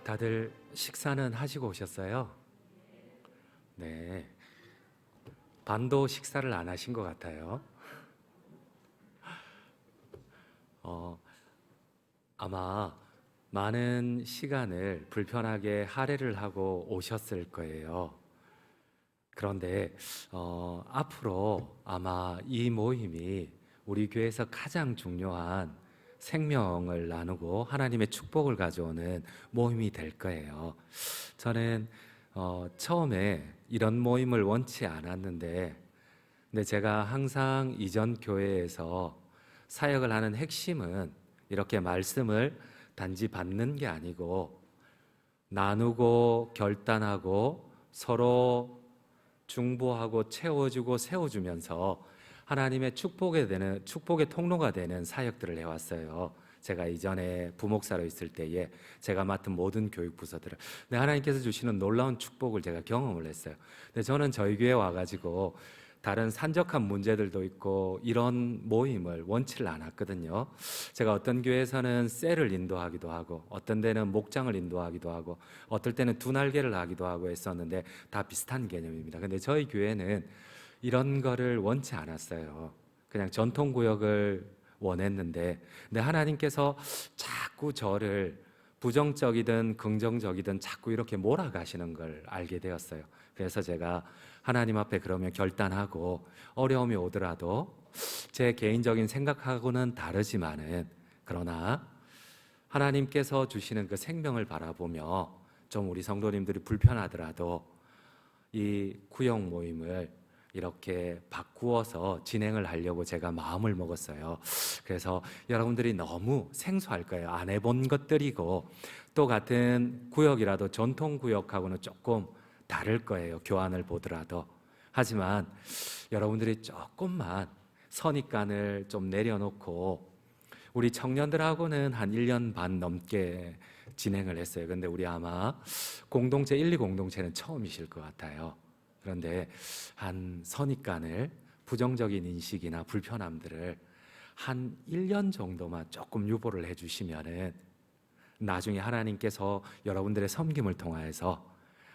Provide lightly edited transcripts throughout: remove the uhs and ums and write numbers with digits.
다들 식사는 하시고 오셨어요? 네. 반도 식사를 안 하신 것 같아요. 아마 많은 시간을 불편하게 할애를 하고 오셨을 거예요. 그런데 앞으로 아마 이 모임이 우리 교회에서 가장 중요한 생명을 나누고 하나님의 축복을 가져오는 모임이 될 거예요. 저는 처음에 이런 모임을 원치 않았는데, 근데 제가 항상 이전 교회에서 사역을 하는 핵심은 이렇게 말씀을 단지 받는 게 아니고 나누고 결단하고 서로 중보하고 채워주고 세워주면서 하나님의 축복의 통로가 되는 사역들을 해왔어요. 제가 이전에 부목사로 있을 때에 제가 맡은 모든 교육 부서들을, 근데 하나님께서 주시는 놀라운 축복을 제가 경험을 했어요. 근데 저는 저희 교회 와가지고 다른 산적한 문제들도 있고 이런 모임을 원치를 않았거든요. 제가 어떤 교회에서는 셀을 인도하기도 하고 어떤 데는 목장을 인도하기도 하고 어떨 때는 두 날개를 하기도 하고 했었는데 다 비슷한 개념입니다. 근데 저희 교회는 이런 거를 원치 않았어요. 그냥 전통구역을 원했는데, 근데 하나님께서 자꾸 저를 부정적이든 긍정적이든 자꾸 이렇게 몰아가시는 걸 알게 되었어요. 그래서 제가 하나님 앞에 그러면 결단하고 어려움이 오더라도 제 개인적인 생각하고는 다르지만은 그러나 하나님께서 주시는 그 생명을 바라보며 좀 우리 성도님들이 불편하더라도 이 구역 모임을 이렇게 바꾸어서 진행을 하려고 제가 마음을 먹었어요. 그래서 여러분들이 너무 생소할 거예요. 안 해본 것들이고 또 같은 구역이라도 전통 구역하고는 조금 다를 거예요. 교환을 보더라도. 하지만 여러분들이 조금만 선입관을 좀 내려놓고, 우리 청년들하고는 한 1년 반 넘게 진행을 했어요. 근데 우리 아마 공동체 1, 2 공동체는 처음이실 것 같아요. 그런데 한 선입관을, 부정적인 인식이나 불편함들을 한 1년 정도만 조금 유보를 해주시면은 나중에 하나님께서 여러분들의 섬김을 통하여서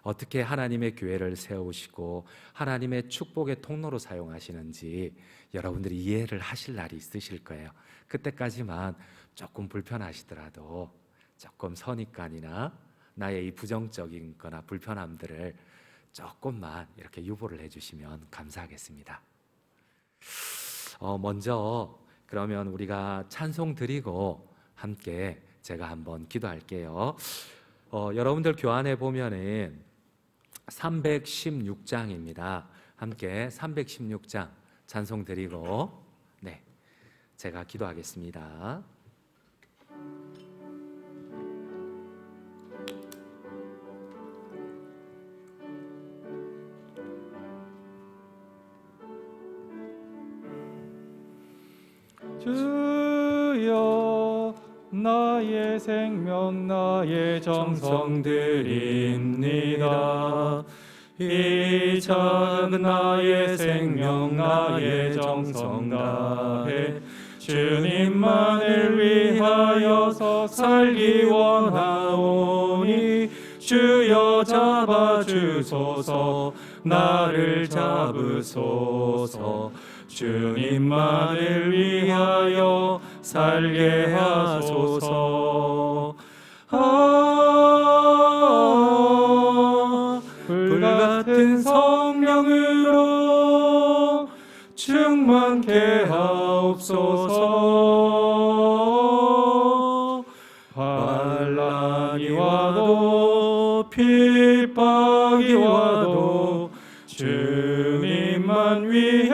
어떻게 하나님의 교회를 세우시고 하나님의 축복의 통로로 사용하시는지 여러분들이 이해를 하실 날이 있으실 거예요. 그때까지만 조금 불편하시더라도 조금 선입관이나 나의 이 부정적인 거나 불편함들을 조금만 이렇게 유보를 해주시면 감사하겠습니다. 먼저 그러면 우리가 찬송 드리고 함께 제가 한번 기도할게요. 여러분들 교환해 보면은 316장입니다. 함께 316장 찬송 드리고 제가 기도하겠습니다. 주여, 나의 생명 나의 정성 드립니다. 이 작은 나의 생명 나의 정성 다해 주님만을 위하여서 살기 원하오니, 주여 잡아주소서, 나를 잡으소서. 주님만을 위하여 살게 하소서. 불같은 성령으로 충만케 하옵소서. 환난이 와도 핍박이 와도 주님만 위해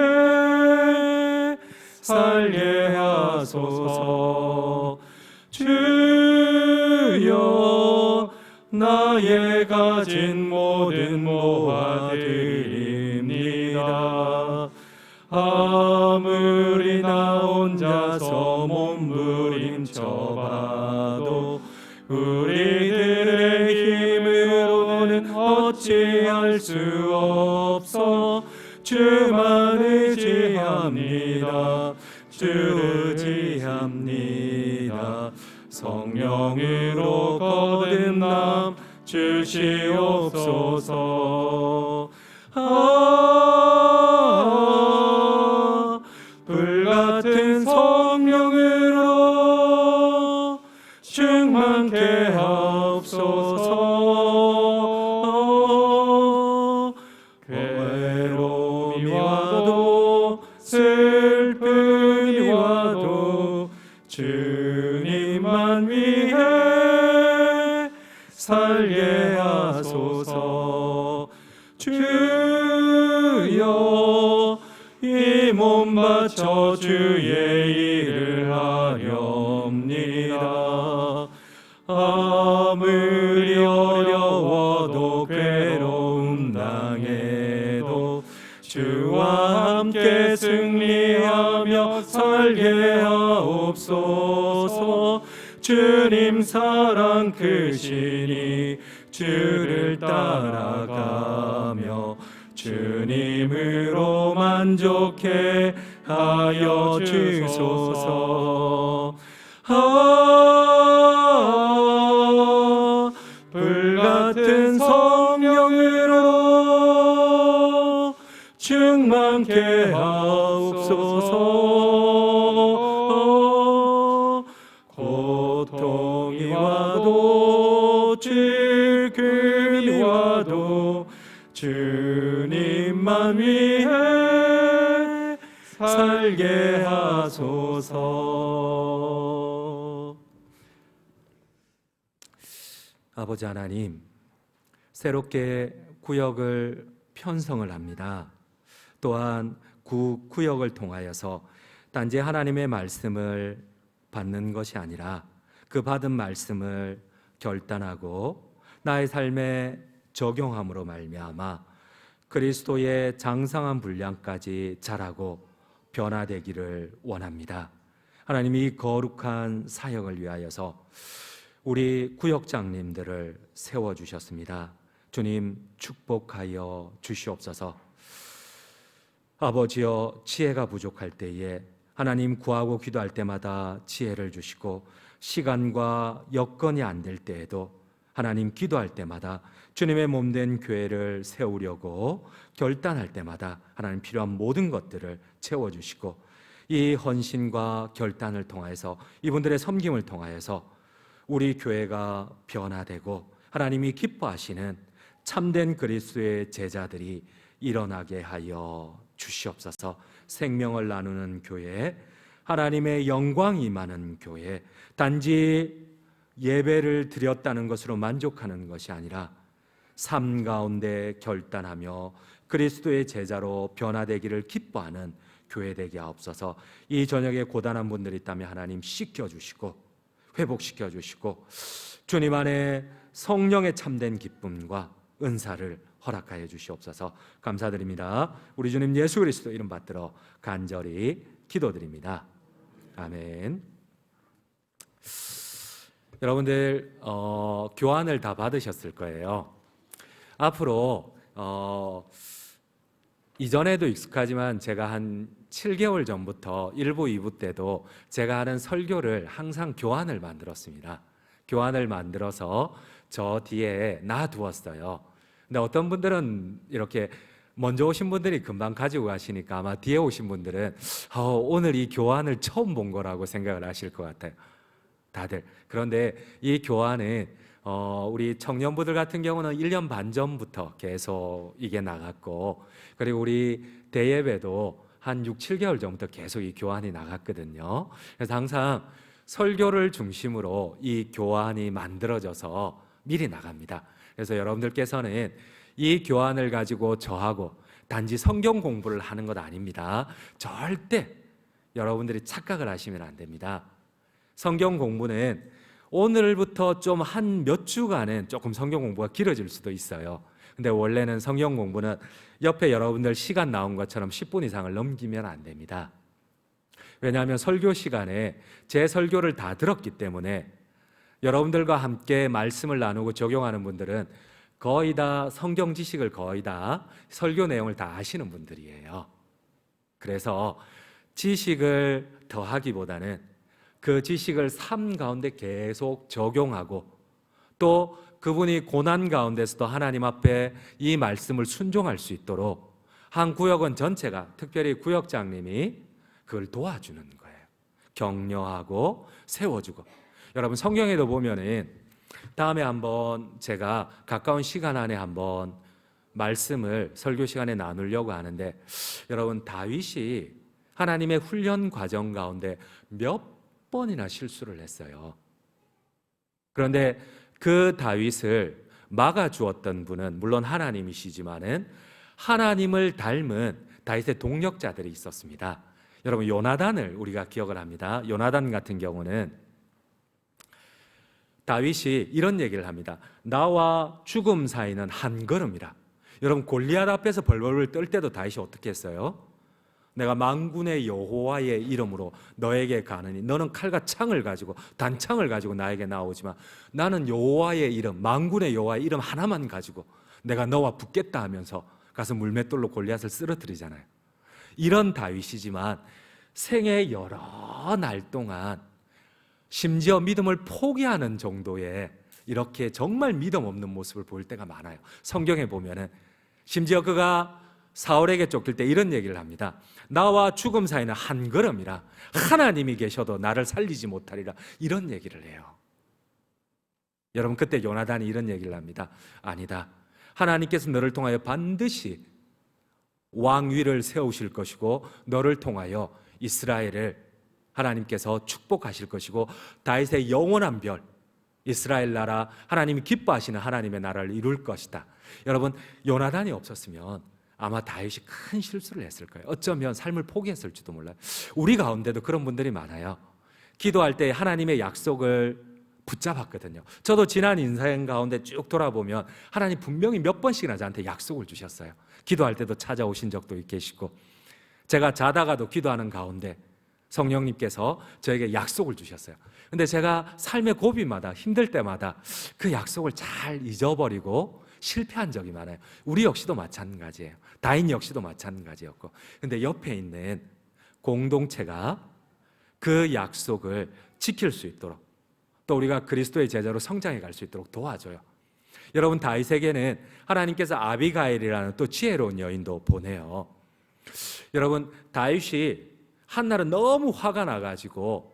살게 하소서. 주여, 나의 가진 모든 모아드립니다. 아무리 나 혼자서 몸부림쳐봐도 우리들의 힘으로는 어찌할 수 없어. 주만 의지합니다. 주 의지합니다. 성령으로 거듭남 주시옵소서. 불같은 성령으로 충만케 하옵소서. 괴로움이 와도 슬픔이 와도 주님만 위해 살게 하소서. 주여 이 몸 바쳐 주의 일을 하렵니다. 아무리 어려워도 괴로움 당해도 주와 함께 승리하며 살게 하옵소서. 주님 사랑 크시니 주를 따라가며 주님으로 만족해 하여 주소서. 불같은 성령으로 충만케 하옵소서. 고통이 와도 질금이 와도 주님만 위해 살게 하소서. 아버지 하나님, 새롭게 구역을 편성을 합니다. 또한 구역을 통하여서 단지 하나님의 말씀을 받는 것이 아니라 그 받은 말씀을 결단하고 나의 삶에 적용함으로 말미암아 그리스도의 장성한 분량까지 자라고 변화되기를 원합니다. 하나님, 이 거룩한 사역을 위하여서 우리 구역장님들을 세워주셨습니다. 주님 축복하여 주시옵소서. 아버지여, 지혜가 부족할 때에 하나님 구하고 기도할 때마다 지혜를 주시고, 시간과 여건이 안 될 때에도 하나님 기도할 때마다 주님의 몸된 교회를 세우려고 결단할 때마다 하나님 필요한 모든 것들을 채워주시고, 이 헌신과 결단을 통하여서 이분들의 섬김을 통하여서 우리 교회가 변화되고 하나님이 기뻐하시는 참된 그리스도의 제자들이 일어나게 하여 주시옵소서. 생명을 나누는 교회, 하나님의 영광이 임하는 교회, 단지 예배를 드렸다는 것으로 만족하는 것이 아니라 삶 가운데 결단하며 그리스도의 제자로 변화되기를 기뻐하는 교회 되게 하옵소서. 이 저녁에 고단한 분들이 있다면 하나님 씻겨주시고 회복시켜주시고 주님 안에 성령의 참된 기쁨과 은사를 허락하여 주시옵소서. 감사드립니다. 우리 주님 예수 그리스도 이름 받들어 간절히 기도드립니다. 아멘. 여러분들 교환을 다 받으셨을 거예요. 앞으로 이전에도 익숙하지만 제가 한 7개월 전부터 1부, 2부 때도 제가 하는 설교를 항상 교환을 만들었습니다. 교환을 만들어서 저 뒤에 놔두었어요. 근데 어떤 분들은 이렇게 먼저 오신 분들이 금방 가지고 가시니까 아마 뒤에 오신 분들은 오늘 이 교환을 처음 본 거라고 생각을 하실 것 같아요. 다들. 그런데 이 교환은 우리 청년부들 같은 경우는 1년 반 전부터 계속 이게 나갔고, 그리고 우리 대예배도 한 6, 7개월 전부터 계속 이 교환이 나갔거든요. 그래서 항상 설교를 중심으로 이 교환이 만들어져서 미리 나갑니다. 그래서 여러분들께서는 이 교환을 가지고 저하고 단지 성경 공부를 하는 것 아닙니다. 절대 여러분들이 착각을 하시면 안 됩니다. 성경 공부는 오늘부터 좀 한 몇 주간은 조금 성경 공부가 길어질 수도 있어요. 근데 원래는 성경 공부는 옆에 여러분들 시간 나온 것처럼 10분 이상을 넘기면 안 됩니다. 왜냐하면 설교 시간에 제 설교를 다 들었기 때문에 여러분들과 함께 말씀을 나누고 적용하는 분들은 거의 다 성경 지식을 거의 다 설교 내용을 다 아시는 분들이에요. 그래서 지식을 더하기보다는 그 지식을 삶 가운데 계속 적용하고 또 그분이 고난 가운데서도 하나님 앞에 이 말씀을 순종할 수 있도록 한 구역원 전체가, 특별히 구역장님이 그걸 도와주는 거예요. 격려하고 세워주고. 여러분 성경에도 보면은 다음에 한번 제가 가까운 시간 안에 한번 말씀을 설교 시간에 나누려고 하는데, 여러분 다윗이 하나님의 훈련 과정 가운데 몇 번이나 실수를 했어요. 그런데 그 다윗을 막아주었던 분은 물론 하나님이시지만은 하나님을 닮은 다윗의 동력자들이 있었습니다. 여러분 요나단을 우리가 기억을 합니다. 요나단 같은 경우는 다윗이 이런 얘기를 합니다. 나와 죽음 사이는 한 걸음이라. 여러분 골리앗 앞에서 벌벌을 떨 때도 다윗이 어떻게 했어요? 내가 만군의 여호와의 이름으로 너에게 가느니 너는 칼과 창을 가지고 단창을 가지고 나에게 나오지만 나는 여호와의 이름, 만군의 여호와의 이름 하나만 가지고 내가 너와 붙겠다 하면서 가서 물맷돌로 골리앗을 쓰러뜨리잖아요. 이런 다윗이지만 생애 여러 날 동안 심지어 믿음을 포기하는 정도의 이렇게 정말 믿음 없는 모습을 보일 때가 많아요. 성경에 보면은 심지어 그가 사울에게 쫓길 때 이런 얘기를 합니다. 나와 죽음 사이는 한 걸음이라 하나님이 계셔도 나를 살리지 못하리라, 이런 얘기를 해요. 여러분 그때 요나단이 이런 얘기를 합니다. 아니다, 하나님께서 너를 통하여 반드시 왕위를 세우실 것이고 너를 통하여 이스라엘을 하나님께서 축복하실 것이고 다윗의 영원한 별, 이스라엘 나라, 하나님이 기뻐하시는 하나님의 나라를 이룰 것이다. 여러분 요나단이 없었으면 아마 다윗이 큰 실수를 했을 거예요. 어쩌면 삶을 포기했을지도 몰라요. 우리 가운데도 그런 분들이 많아요. 기도할 때 하나님의 약속을 붙잡았거든요. 저도 지난 인생 가운데 쭉 돌아보면 하나님 분명히 몇 번씩이나 저한테 약속을 주셨어요. 기도할 때도 찾아오신 적도 계시고, 제가 자다가도 기도하는 가운데 성령님께서 저에게 약속을 주셨어요. 근데 제가 삶의 고비마다 힘들 때마다 그 약속을 잘 잊어버리고 실패한 적이 많아요. 우리 역시도 마찬가지예요. 다인 역시도 마찬가지였고. 근데 옆에 있는 공동체가 그 약속을 지킬 수 있도록, 또 우리가 그리스도의 제자로 성장해 갈 수 있도록 도와줘요. 여러분 다윗에게는 하나님께서 아비가일이라는 또 지혜로운 여인도 보내요. 여러분 다윗이 한날은 너무 화가 나가지고,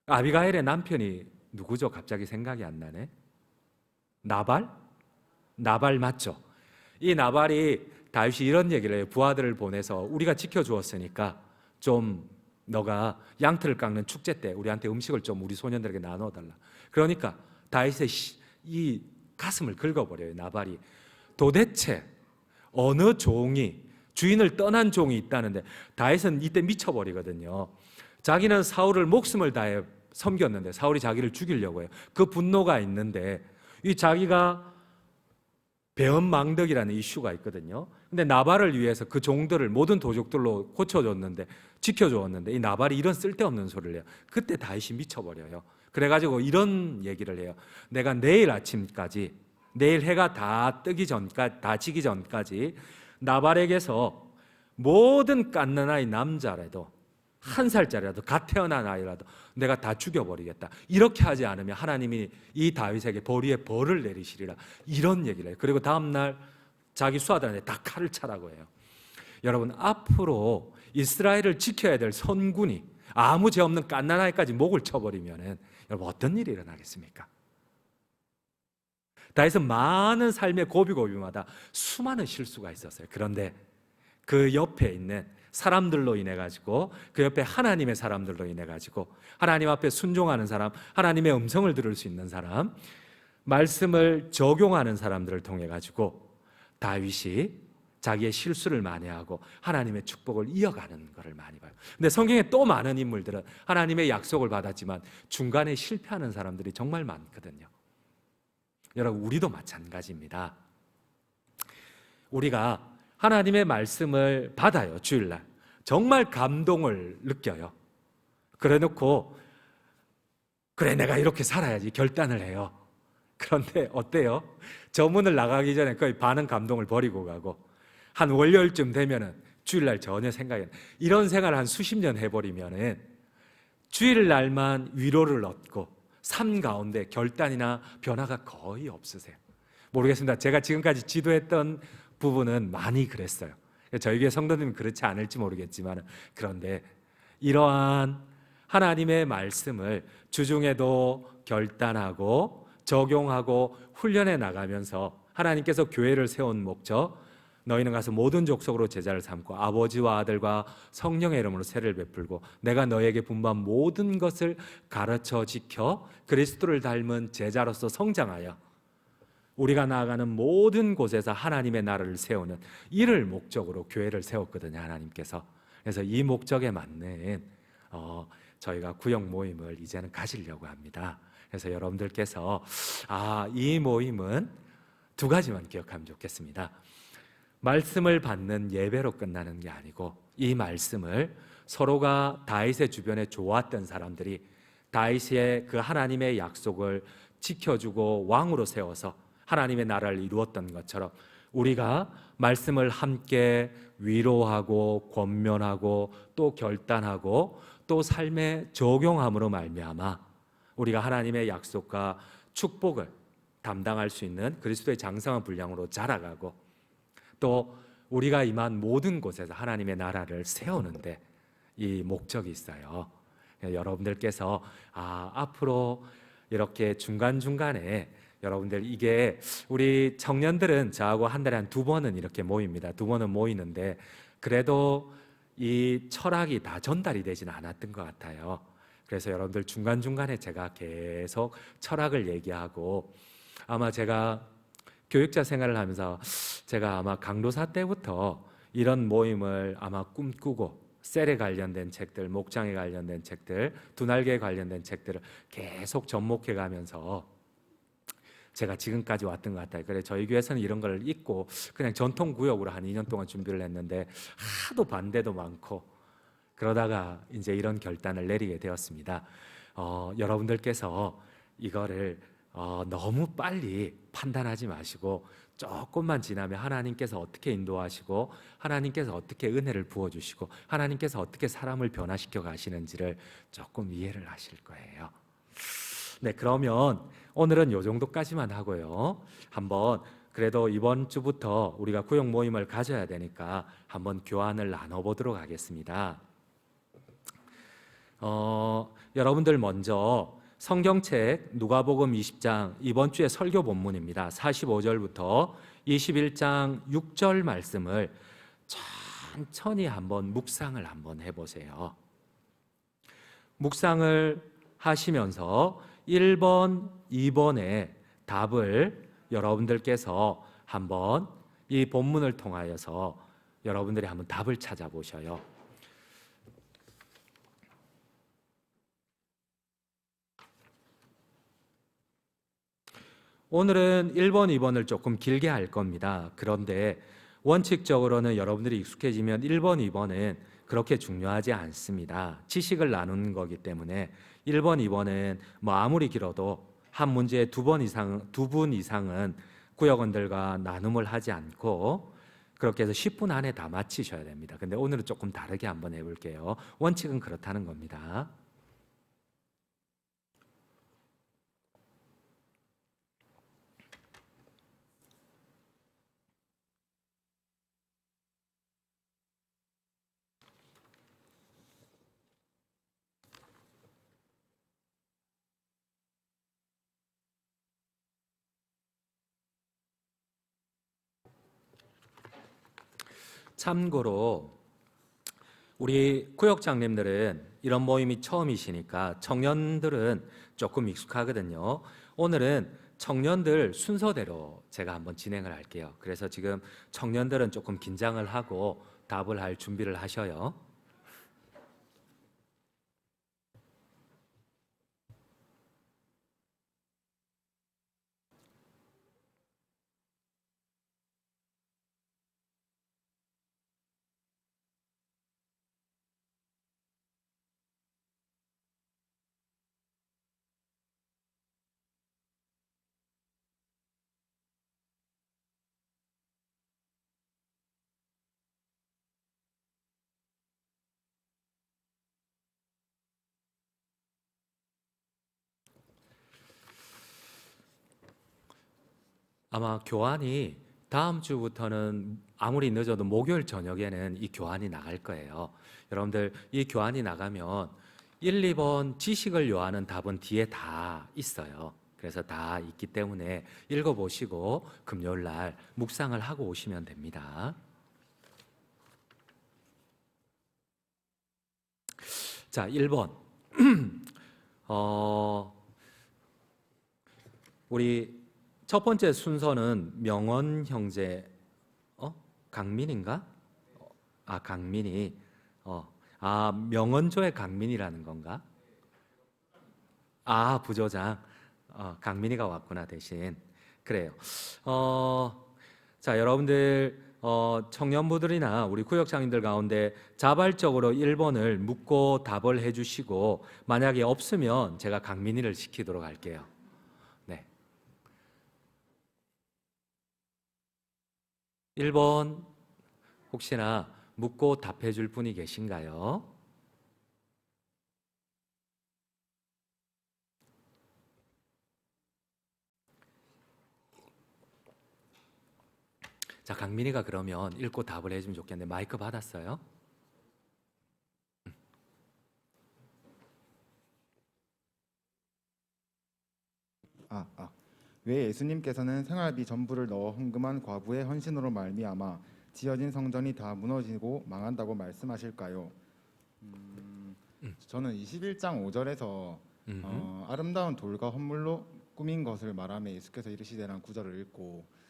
아비가일의 남편이 누구죠? 갑자기 생각이 안 나네. 나발 맞죠? 이 나발이 다윗이 이런 얘기를 해요. 부하들을 보내서 우리가 지켜주었으니까 좀 너가 양털을 깎는 축제 때 우리한테 음식을 좀 우리 소년들에게 나눠달라. 그러니까 다윗의 이 가슴을 긁어버려요. 나발이 도대체 어느 종이, 주인을 떠난 종이 있다는데, 다윗은 이때 미쳐버리거든요. 자기는 사울을 목숨을 다해 섬겼는데 사울이 자기를 죽이려고 해요. 그 분노가 있는데 이 자기가 배은망덕이라는 이슈가 있거든요. 근데 나발을 위해서 그 종들을 모든 도적들로 고쳐줬는데, 지켜줬는데 이 나발이 이런 쓸데없는 소리를 해요. 그때 다윗이 미쳐버려요. 그래가지고 이런 얘기를 해요. 내가 내일 아침까지, 내일 해가 다 뜨기 전까지, 다 지기 전까지 나발에게서 모든 갓난아이 남자라도, 한 살짜리라도, 갓 태어난 아이라도 내가 다 죽여버리겠다. 이렇게 하지 않으면 하나님이 이 다윗에게 벌 위에 벌을 내리시리라, 이런 얘기를 해요. 그리고 다음날 자기 수하들한테 다 칼을 차라고 해요. 여러분 앞으로 이스라엘을 지켜야 될 선군이 아무 죄 없는 갓난아이까지 목을 쳐버리면 여러분 어떤 일이 일어나겠습니까? 다윗은 많은 삶의 고비고비마다 수많은 실수가 있었어요. 그런데 그 옆에 있는 사람들로 인해 가지고, 그 옆에 하나님의 사람들로 인해 가지고, 하나님 앞에 순종하는 사람, 하나님의 음성을 들을 수 있는 사람, 말씀을 적용하는 사람들을 통해 가지고 다윗이 자기의 실수를 만회하고 하나님의 축복을 이어가는 것을 많이 봐요. 근데 성경에 또 많은 인물들은 하나님의 약속을 받았지만 중간에 실패하는 사람들이 정말 많거든요. 여러분 우리도 마찬가지입니다. 우리가 하나님의 말씀을 받아요. 주일날 정말 감동을 느껴요. 그래 놓고 그래 내가 이렇게 살아야지 결단을 해요. 그런데 어때요? 저 문을 나가기 전에 거의 반은 감동을 버리고 가고, 한 월요일쯤 되면은 주일날 전혀 생각이 안 나요. 이런 생활을 한 수십 년 해버리면은 주일날만 위로를 얻고 삶 가운데 결단이나 변화가 거의 없으세요. 모르겠습니다. 제가 지금까지 지도했던 부분은 많이 그랬어요. 저희 교회 성도님은 그렇지 않을지 모르겠지만, 그런데 이러한 하나님의 말씀을 주중에도 결단하고 적용하고 훈련해 나가면서 하나님께서 교회를 세운 목적, 너희는 가서 모든 족속으로 제자를 삼고 아버지와 아들과 성령의 이름으로 세례를 베풀고 내가 너희에게 분부한 모든 것을 가르쳐 지켜 그리스도를 닮은 제자로서 성장하여 우리가 나아가는 모든 곳에서 하나님의 나라를 세우는 이를 목적으로 교회를 세웠거든요, 하나님께서. 그래서 이 목적에 맞는 저희가 구역 모임을 이제는 가지려고 합니다. 그래서 여러분들께서 이 모임은 두 가지만 기억하면 좋겠습니다. 말씀을 받는 예배로 끝나는 게 아니고, 이 말씀을 서로가 다윗의 주변에 좋았던 사람들이 다윗의 그 하나님의 약속을 지켜주고 왕으로 세워서 하나님의 나라를 이루었던 것처럼 우리가 말씀을 함께 위로하고 권면하고 또 결단하고 또 삶에 적용함으로 말미암아 우리가 하나님의 약속과 축복을 담당할 수 있는 그리스도의 장성한 분량으로 자라가고 또 우리가 임한 모든 곳에서 하나님의 나라를 세우는데 이 목적이 있어요. 여러분들께서 앞으로 이렇게 중간중간에 여러분들, 이게 우리 청년들은 저하고 한 달에 한 두 번은 이렇게 모입니다. 두 번은 모이는데 그래도 이 철학이 다 전달이 되지는 않았던 것 같아요. 그래서 여러분들 중간중간에 제가 계속 철학을 얘기하고, 아마 제가 교육자 생활을 하면서 제가 아마 강도사 때부터 이런 모임을 아마 꿈꾸고 셀에 관련된 책들, 목장에 관련된 책들, 두날개에 관련된 책들을 계속 접목해 가면서 제가 지금까지 왔던 것 같아요. 그래 저희 교회에서는 이런 걸 잊고 그냥 전통 구역으로 한 2년 동안 준비를 했는데 하도 반대도 많고 그러다가 이제 이런 결단을 내리게 되었습니다. 여러분들께서 이거를 너무 빨리 판단하지 마시고 조금만 지나면 하나님께서 어떻게 인도하시고 하나님께서 어떻게 은혜를 부어주시고 하나님께서 어떻게 사람을 변화시켜 가시는지를 조금 이해를 하실 거예요. 네, 그러면 오늘은 이 정도까지만 하고요. 한번 그래도 이번 주부터 우리가 구역 모임을 가져야 되니까 한번 교환을 나눠보도록 하겠습니다. 여러분들 먼저 성경책 누가복음 20장 이번 주의 설교 본문입니다. 45절부터 21장 6절 말씀을 천천히 한번 묵상을 한번 해보세요. 묵상을 하시면서 1번, 2번의 답을 여러분들께서 한번 이 본문을 통하여서 여러분들이 한번 답을 찾아보셔요. 오늘은 1번, 2번을 조금 길게 할 겁니다. 그런데 원칙적으로는 여러분들이 익숙해지면 1번, 2번은 그렇게 중요하지 않습니다. 지식을 나누는 거기 때문에 1번, 2번은 뭐 아무리 길어도 한 문제에 두 분 이상은 구역원들과 나눔을 하지 않고 그렇게 해서 10분 안에 다 마치셔야 됩니다. 근데 오늘은 조금 다르게 한번 해볼게요. 원칙은 그렇다는 겁니다. 참고로 우리 구역장님들은 이런 모임이 처음이시니까 청년들은 조금 익숙하거든요. 오늘은 청년들 순서대로 제가 한번 진행을 할게요. 그래서 지금 청년들은 조금 긴장을 하고 답을 할 준비를 하셔요. 아마 교환이 다음 주부터는 아무리 늦어도 목요일 저녁에는 이 교환이 나갈 거예요. 여러분들 이 교환이 나가면 1, 2번 지식을 요하는 답은 뒤에 다 있어요. 그래서 다 있기 때문에 읽어보시고 금요일 날 묵상을 하고 오시면 됩니다. 자, 1번. 우리 첫 번째 순서는 명언 형제, 강민인가? 강민이. 명언조의 강민이라는 건가? 부조장. 강민이가 왔구나, 대신. 그래요. 자, 여러분들, 청년부들이나 우리 구역장님들 가운데 자발적으로 1번을 묻고 답을 해주시고, 만약에 없으면 제가 강민이를 시키도록 할게요. 네. 1번, 혹시나 묻고 답해 줄 분이 계신가요? 자, 강민이가 그러면 읽고 답을 해주면 좋겠는데 마이크 받았어요? 왜 예수님께서는 생활비 전부를 넣어 헌금한 과부의 헌신으로 말미암아 지어진 성전이 다 무너지고 망한다고 말씀하실까요? 저는 21장 5절에서 아름다운 돌과 헌물로 꾸민 것을 말하며 예수께서 이르시되라는 구절을 읽고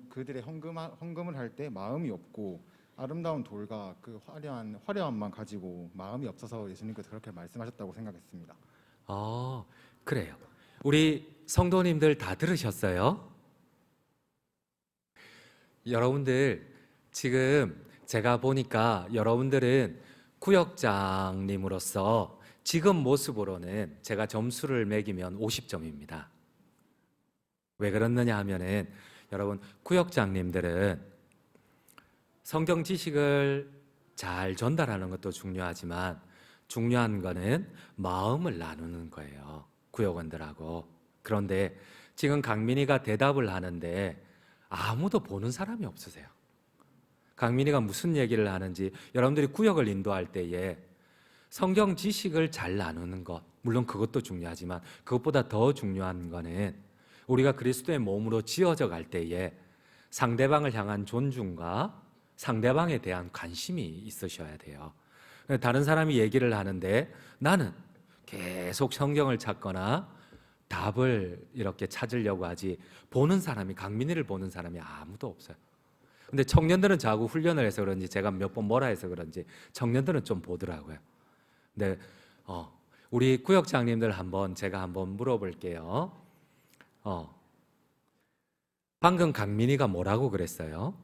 그들의 헌금을 할 때 마음이 없고 아름다운 돌과 그 화려함만 가지고 마음이 없어서 예수님께서 그렇게 말씀하셨다고 생각했습니다. 그래요. 우리 성도님들 다 들으셨어요? 여러분들 지금 제가 보니까 여러분들은 구역장님으로서 지금 모습으로는 제가 점수를 매기면 50점입니다. 왜 그렇느냐 하면은 여러분 구역장님들은 성경 지식을 잘 전달하는 것도 중요하지만 중요한 거는 마음을 나누는 거예요. 구역원들하고. 그런데 지금 강민이가 대답을 하는데 아무도 보는 사람이 없으세요. 강민이가 무슨 얘기를 하는지 여러분들이 구역을 인도할 때에 성경 지식을 잘 나누는 것, 물론 그것도 중요하지만 그것보다 더 중요한 거는 우리가 그리스도의 몸으로 지어져 갈 때에 상대방을 향한 존중과 상대방에 대한 관심이 있으셔야 돼요. 다른 사람이 얘기를 하는데 나는 계속 성경을 찾거나 답을 이렇게 찾으려고 하지 보는 사람이, 강민이를 보는 사람이 아무도 없어요. 근데 청년들은 자꾸 훈련을 해서 그런지 제가 몇 번 뭐라 해서 그런지 청년들은 좀 보더라고요. 근데 우리 구역장님들 제가 한번 물어볼게요. 방금 강민이가 뭐라고 그랬어요?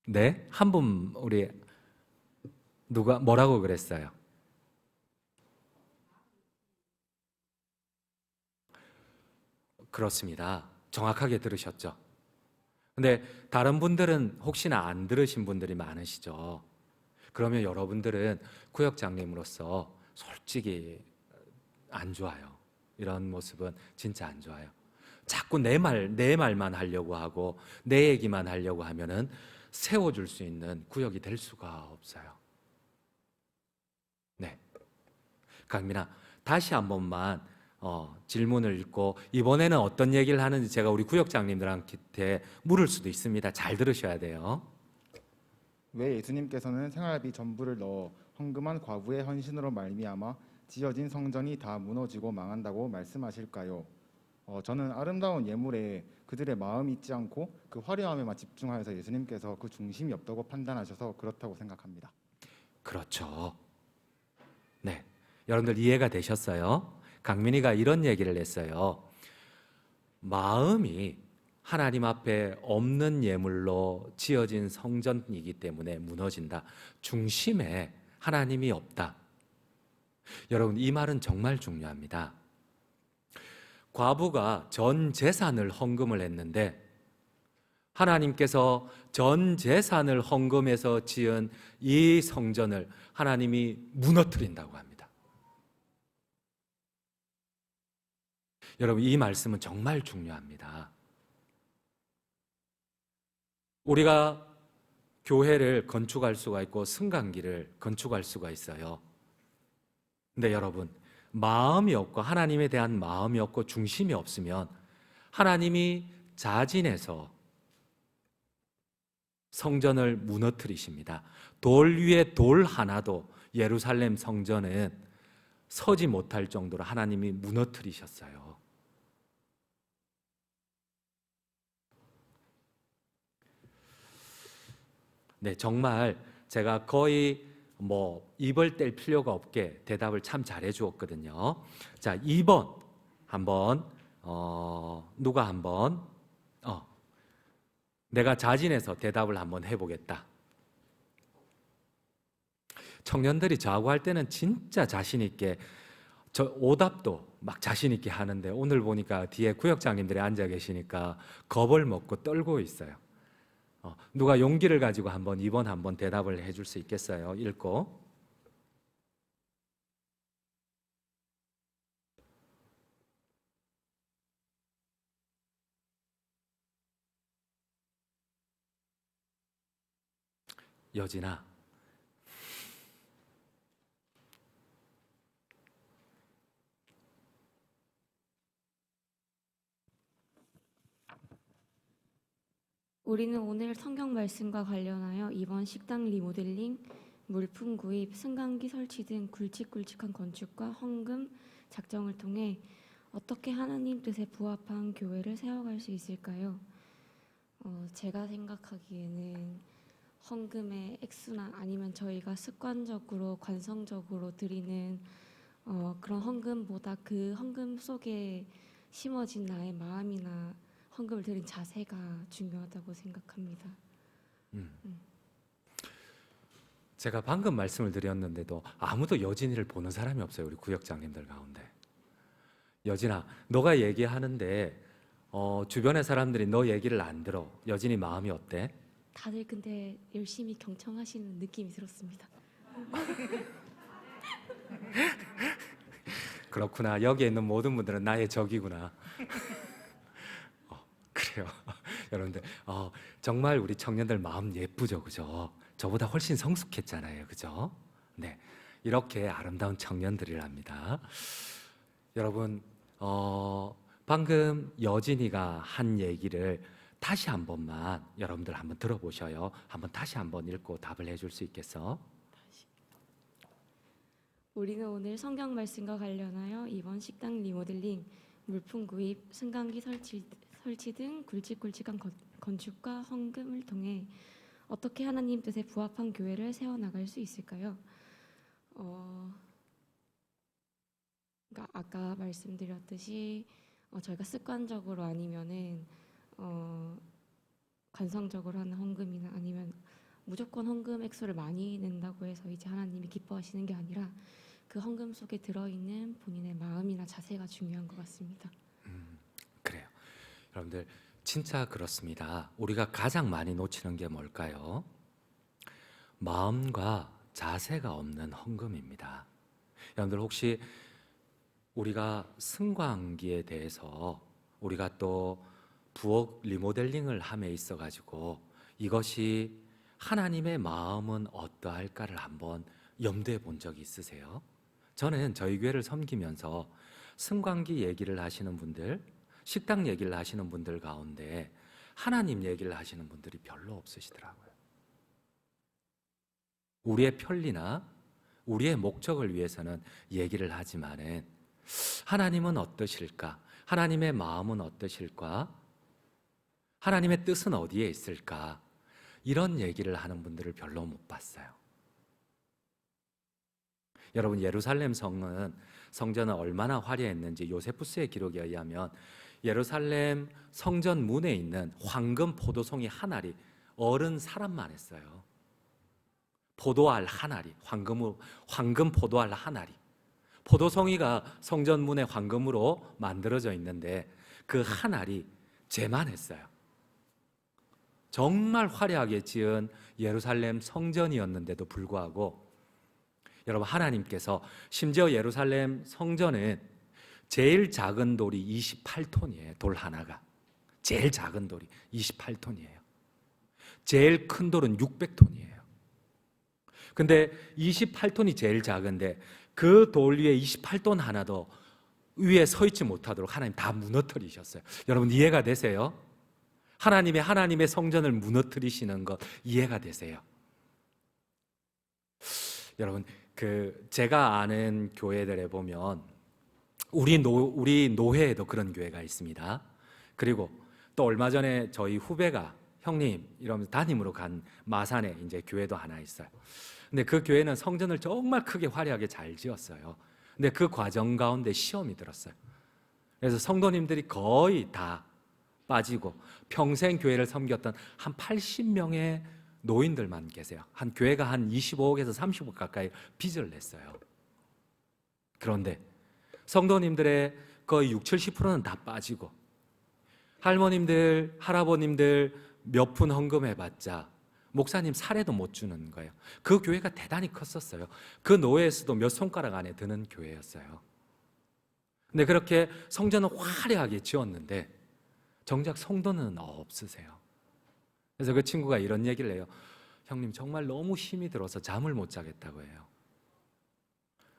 네? 한 분 우리 누가 뭐라고 그랬어요? 그렇습니다. 정확하게 들으셨죠? 근데 다른 분들은 혹시나 안 들으신 분들이 많으시죠? 그러면 여러분들은 구역장님으로서 솔직히 안 좋아요. 이런 모습은 진짜 안 좋아요. 자꾸 내 말만 하려고 하고 내 얘기만 하려고 하면은 세워줄 수 있는 구역이 될 수가 없어요. 네. 강민아, 다시 한 번만 질문을 읽고 이번에는 어떤 얘기를 하는지 제가 우리 구역장님들한테 물을 수도 있습니다. 잘 들으셔야 돼요. 왜 예수님께서는 생활비 전부를 넣어 헌금한 과부의 헌신으로 말미암아 지어진 성전이 다 무너지고 망한다고 말씀하실까요? 저는 아름다운 예물에 그들의 마음이 있지 않고 그 화려함에만 집중하여서 예수님께서 그 중심이 없다고 판단하셔서 그렇다고 생각합니다. 그렇죠. 네, 여러분들 이해가 되셨어요? 강민이가 이런 얘기를 했어요. 마음이 하나님 앞에 없는 예물로 지어진 성전이기 때문에 무너진다. 중심에 하나님이 없다. 여러분, 이 말은 정말 중요합니다. 과부가 전 재산을 헌금을 했는데 하나님께서 전 재산을 헌금해서 지은 이 성전을 하나님이 무너뜨린다고 합니다. 여러분, 이 말씀은 정말 중요합니다. 우리가 교회를 건축할 수가 있고 승강기를 건축할 수가 있어요. 근데 여러분, 마음이 없고 하나님에 대한 마음이 없고 중심이 없으면 하나님이 자진해서 성전을 무너뜨리십니다. 돌 위에 돌 하나도 예루살렘 성전은 서지 못할 정도로 하나님이 무너뜨리셨어요. 네, 정말 제가 거의 입을 뗄 필요가 없게 대답을 참 잘해 주었거든요. 자, 2번 한번 누가 한번 내가 자진해서 대답을 한번 해보겠다. 청년들이 저하고 할 때는 진짜 자신 있게 오답도 막 자신 있게 하는데 오늘 보니까 뒤에 구역장님들이 앉아 계시니까 겁을 먹고 떨고 있어요. 누가 용기를 가지고 한번 2번 한번 대답을 해줄 수 있겠어요? 읽고. 여진아, 우리는 오늘 성경 말씀과 관련하여 이번 식당 리모델링, 물품 구입, 승강기 설치 등 굵직굵직한 건축과 헌금 작정을 통해 어떻게 하나님 뜻에 부합한 교회를 세워갈 수 있을까요? 제가 생각하기에는 헌금의 액수나 아니면 저희가 습관적으로 관성적으로 드리는 그런 헌금보다 그 헌금 속에 심어진 나의 마음이나 헌금을 드린 자세가 중요하다고 생각합니다. 제가 방금 말씀을 드렸는데도 아무도 여진이를 보는 사람이 없어요. 우리 구역장님들 가운데. 여진아, 너가 얘기하는데 주변의 사람들이 너 얘기를 안 들어. 여진이 마음이 어때? 다들 근데 열심히 경청하시는 느낌이 들었습니다. 그렇구나. 여기에 있는 모든 분들은 나의 적이구나. 그래요. 여러분들, 정말 우리 청년들 마음 예쁘죠, 그죠? 저보다 훨씬 성숙했잖아요, 그죠? 네, 이렇게 아름다운 청년들이랍니다. 여러분, 방금 여진이가 한 얘기를 다시 한 번만 여러분들 한번 들어보셔요. 한번 다시 한번 읽고 답을 해줄 수 있겠어? 우리는 오늘 성경 말씀과 관련하여 이번 식당 리모델링, 물품 구입, 승강기 설치 등 굵직굵직한 건축과 헌금을 통해 어떻게 하나님 뜻에 부합한 교회를 세워나갈 수 있을까요? 그러니까 아까 말씀드렸듯이 저희가 습관적으로 아니면은 관성적으로 하는 헌금이나 아니면 무조건 헌금 액수를 많이 낸다고 해서 이제 하나님이 기뻐하시는 게 아니라 그 헌금 속에 들어있는 본인의 마음이나 자세가 중요한 것 같습니다. 그래요. 여러분들, 진짜 그렇습니다. 우리가 가장 많이 놓치는 게 뭘까요? 마음과 자세가 없는 헌금입니다. 여러분들, 혹시 우리가 승강기에 대해서 우리가 또 부엌 리모델링을 함에 있어 가지고 이것이 하나님의 마음은 어떠할까를 한번 염두에 본 적이 있으세요? 저는 저희 교회를 섬기면서 승강기 얘기를 하시는 분들, 식당 얘기를 하시는 분들 가운데 하나님 얘기를 하시는 분들이 별로 없으시더라고요. 우리의 편리나 우리의 목적을 위해서는 얘기를 하지만은 하나님은 어떠실까? 하나님의 마음은 어떠실까? 하나님의 뜻은 어디에 있을까? 이런 얘기를 하는 분들을 별로 못 봤어요. 여러분, 예루살렘 성전은 얼마나 화려했는지 요세푸스의 기록에 의하면 예루살렘 성전 문에 있는 황금 포도송이 한 알이 어른 사람만 했어요. 포도알 한 알이, 황금 포도알 한 알이. 포도송이가 성전 문에 황금으로 만들어져 있는데 그 한 알이 쟤만 했어요. 정말 화려하게 지은 예루살렘 성전이었는데도 불구하고 여러분, 하나님께서 심지어 예루살렘 성전은 제일 작은 돌이 28톤이에요. 돌 하나가. 제일 작은 돌이 28톤이에요. 제일 큰 돌은 600톤이에요. 근데 28톤이 제일 작은데 그 돌 위에 28톤 하나도 위에 서 있지 못하도록 하나님 다 무너뜨리셨어요. 여러분 이해가 되세요? 하나님의 성전을 무너뜨리시는 것 이해가 되세요? 여러분 제가 아는 교회들에 보면 우리 노회에도 그런 교회가 있습니다. 그리고 또 얼마 전에 저희 후배가 형님 이러면서 담임으로 간 마산에 이제 교회도 하나 있어요. 근데 그 교회는 성전을 정말 크게 화려하게 잘 지었어요. 근데 그 과정 가운데 시험이 들었어요. 그래서 성도님들이 거의 다 빠지고 평생 교회를 섬겼던 한 80명의 노인들만 계세요. 한 교회가 한 25억에서 30억 가까이 빚을 냈어요. 그런데 성도님들의 거의 60, 70%는 다 빠지고 할머님들, 할아버님들 몇 푼 헌금해봤자 목사님 사례도 못 주는 거예요. 그 교회가 대단히 컸었어요. 그 노예에서도 몇 손가락 안에 드는 교회였어요. 근데 그렇게 성전을 화려하게 지었는데 정작 성도는 없으세요. 그래서 그 친구가 이런 얘기를 해요. 형님 정말 너무 힘이 들어서 잠을 못 자겠다고 해요.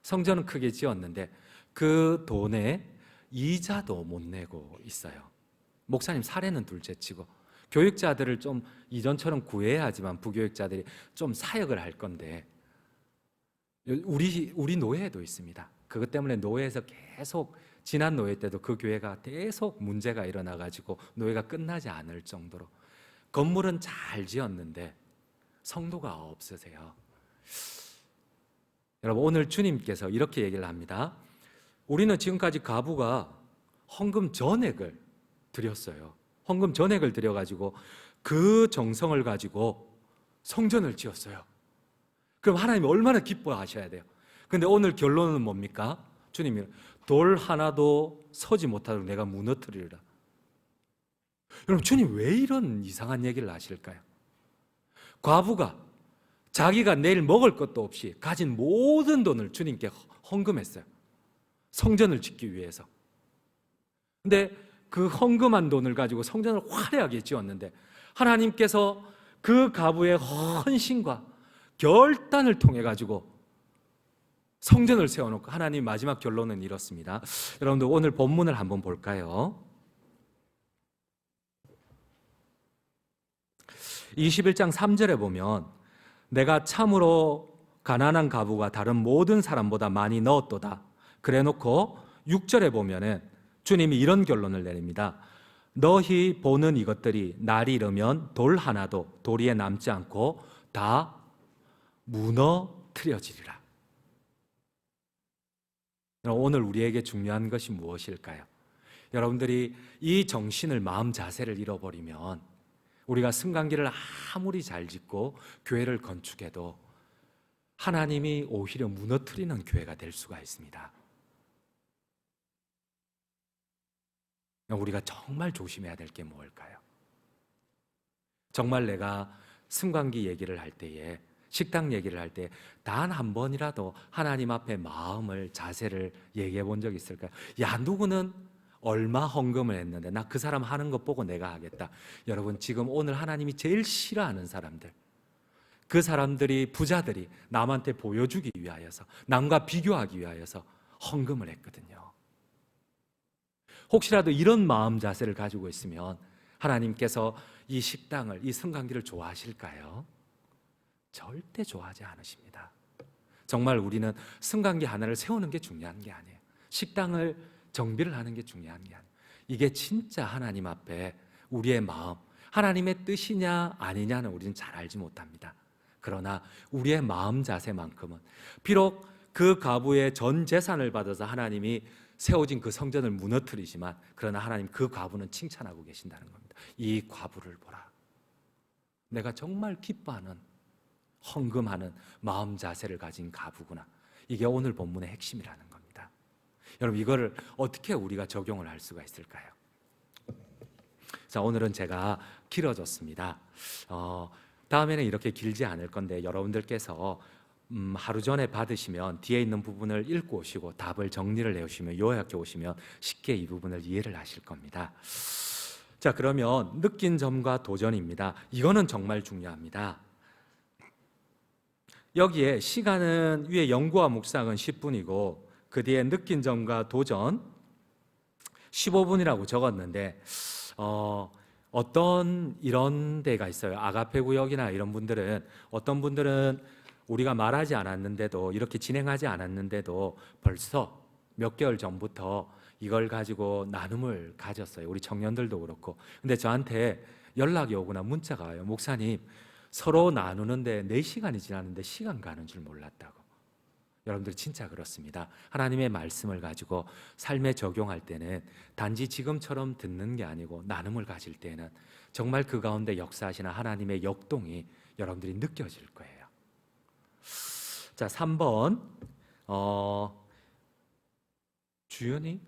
성전은 크게 지었는데 그 돈에 이자도 못 내고 있어요. 목사님 사례는 둘째치고 교육자들을 좀 이전처럼 구해야지만 부교육자들이 좀 사역을 할 건데 우리 노예에도 있습니다. 그것 때문에 노예에서 계속 지난 노예 때도 그 교회가 계속 문제가 일어나가지고 노예가 끝나지 않을 정도로 건물은 잘 지었는데 성도가 없으세요. 여러분 오늘 주님께서 이렇게 얘기를 합니다. 우리는 지금까지 과부가 헌금 전액을 드렸어요. 헌금 전액을 드려가지고 그 정성을 가지고 성전을 지었어요. 그럼 하나님이 얼마나 기뻐하셔야 돼요. 근데 오늘 결론은 뭡니까? 주님이 돌 하나도 서지 못하도록 내가 무너뜨리리라. 여러분 주님 왜 이런 이상한 얘기를 하실까요? 과부가 자기가 내일 먹을 것도 없이 가진 모든 돈을 주님께 헌금했어요. 성전을 짓기 위해서. 근데 그 헌금한 돈을 가지고 성전을 화려하게 지었는데 하나님께서 그 과부의 헌신과 결단을 통해 가지고 성전을 세워놓고 하나님 마지막 결론은 이렇습니다. 여러분들 오늘 본문을 한번 볼까요? 21장 3절에 보면 내가 참으로 가난한 과부가 다른 모든 사람보다 많이 넣었도다. 그래놓고 6절에 보면은 주님이 이런 결론을 내립니다. 너희 보는 이것들이 날이 이르면 돌 하나도 도리에 남지 않고 다 무너뜨려지리라. 오늘 우리에게 중요한 것이 무엇일까요? 여러분들이 이 정신을 마음 자세를 잃어버리면 우리가 승강기를 아무리 잘 짓고 교회를 건축해도 하나님이 오히려 무너뜨리는 교회가 될 수가 있습니다. 우리가 정말 조심해야 될 게 뭘까요? 정말 내가 승강기 얘기를 할 때에 식당 얘기를 할 때 단 한 번이라도 하나님 앞에 마음을 자세를 얘기해 본 적 있을까요? 야 누구는 얼마 헌금을 했는데 나 그 사람 하는 것 보고 내가 하겠다. 여러분 지금 오늘 하나님이 제일 싫어하는 사람들 그 사람들이 부자들이 남한테 보여주기 위하여서 남과 비교하기 위하여서 헌금을 했거든요. 혹시라도 이런 마음 자세를 가지고 있으면 하나님께서 이 식당을 이 승강기를 좋아하실까요? 절대 좋아하지 않으십니다. 정말 우리는 승강기 하나를 세우는 게 중요한 게 아니에요. 식당을 정비를 하는 게 중요한 게 아니에요. 이게 진짜 하나님 앞에 우리의 마음 하나님의 뜻이냐 아니냐는 우리는 잘 알지 못합니다. 그러나 우리의 마음 자세만큼은 비록 그 과부의 전 재산을 받아서 하나님이 세워진 그 성전을 무너뜨리지만 그러나 하나님 그 과부는 칭찬하고 계신다는 겁니다. 이 과부를 보라. 내가 정말 기뻐하는 헌금하는 마음 자세를 가진 과부구나. 이게 오늘 본문의 핵심이라는 겁니다. 여러분 이거를 어떻게 우리가 적용을 할 수가 있을까요? 자 오늘은 제가 길어졌습니다. 다음에는 이렇게 길지 않을 건데 여러분들께서 하루 전에 받으시면 뒤에 있는 부분을 읽고 오시고 답을 정리를 해오시면 요약해 오시면 쉽게 이 부분을 이해를 하실 겁니다. 자, 그러면 느낀 점과 도전입니다. 이거는 정말 중요합니다. 여기에 시간은 위에 연구와 묵상은 10분이고 그 뒤에 느낀 점과 도전 15분이라고 적었는데 어떤 이런 데가 있어요. 아가페 구역이나 이런 분들은 어떤 분들은 우리가 말하지 않았는데도 이렇게 진행하지 않았는데도 벌써 몇 개월 전부터 이걸 가지고 나눔을 가졌어요. 우리 청년들도 그렇고. 근데 저한테 연락이 오거나 문자가 와요. 목사님, 서로 나누는데 4시간이 지났는데 시간 가는 줄 몰랐다고. 여러분들 진짜 그렇습니다. 하나님의 말씀을 가지고 삶에 적용할 때는 단지 지금처럼 듣는 게 아니고 나눔을 가질 때는 정말 그 가운데 역사하시는 하나님의 역동이 여러분들이 느껴질 거예요. 자, 3번 주연이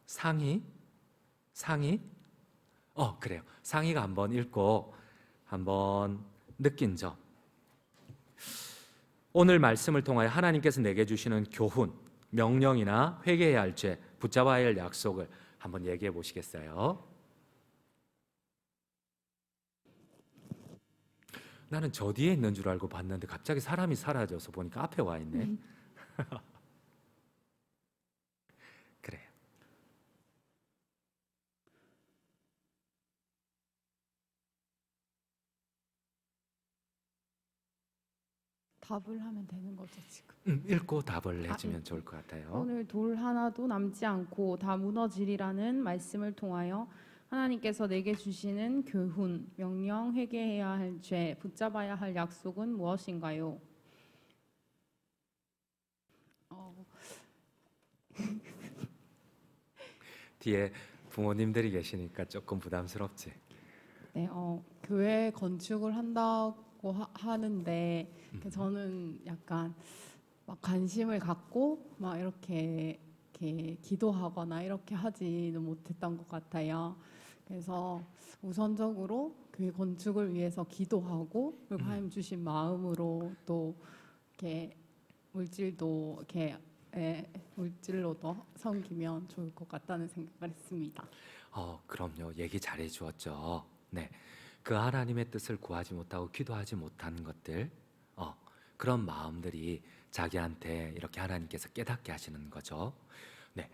상희 그래요. 상희가 한번 읽고 한번 느낀 점. 오늘 말씀을 통하여 하나님께서 내게 주시는 교훈, 명령이나 회개해야 할 죄, 붙잡아야 할 약속을 한번 얘기해 보시겠어요? 나는 저 뒤에 있는 줄 알고 봤는데 갑자기 사람이 사라져서 보니까 앞에 와 있네. 그래요. 답을 하면 되는 거죠, 지금. 읽고 답을 해주면 좋을 것 같아요. 오늘 돌 하나도 남지 않고 다 무너지리라는 말씀을 통하여 하나님께서 내게 주시는 교훈, 명령, 회개해야 할 죄, 붙잡아야 할 약속은 무엇인가요? 뒤에 부모님들이 계시니까 조금 부담스럽지. 네, 교회 건축을 한다고 하는데 저는 약간 막 관심을 갖고 막 이렇게 기도하거나 이렇게 하지는 못했던 것 같아요. 그래서 우선적으로 교회 건축을 위해서 기도하고 그리고 하나님 주신 마음으로 또 이렇게 물질도 이렇게 물질로도 섬기면 좋을 것 같다는 생각을 했습니다. 그럼요. 얘기 잘해 주었죠. 네. 그 하나님의 뜻을 구하지 못하고 기도하지 못한 것들, 그런 마음들이 자기한테 이렇게 하나님께서 깨닫게 하시는 거죠. 네.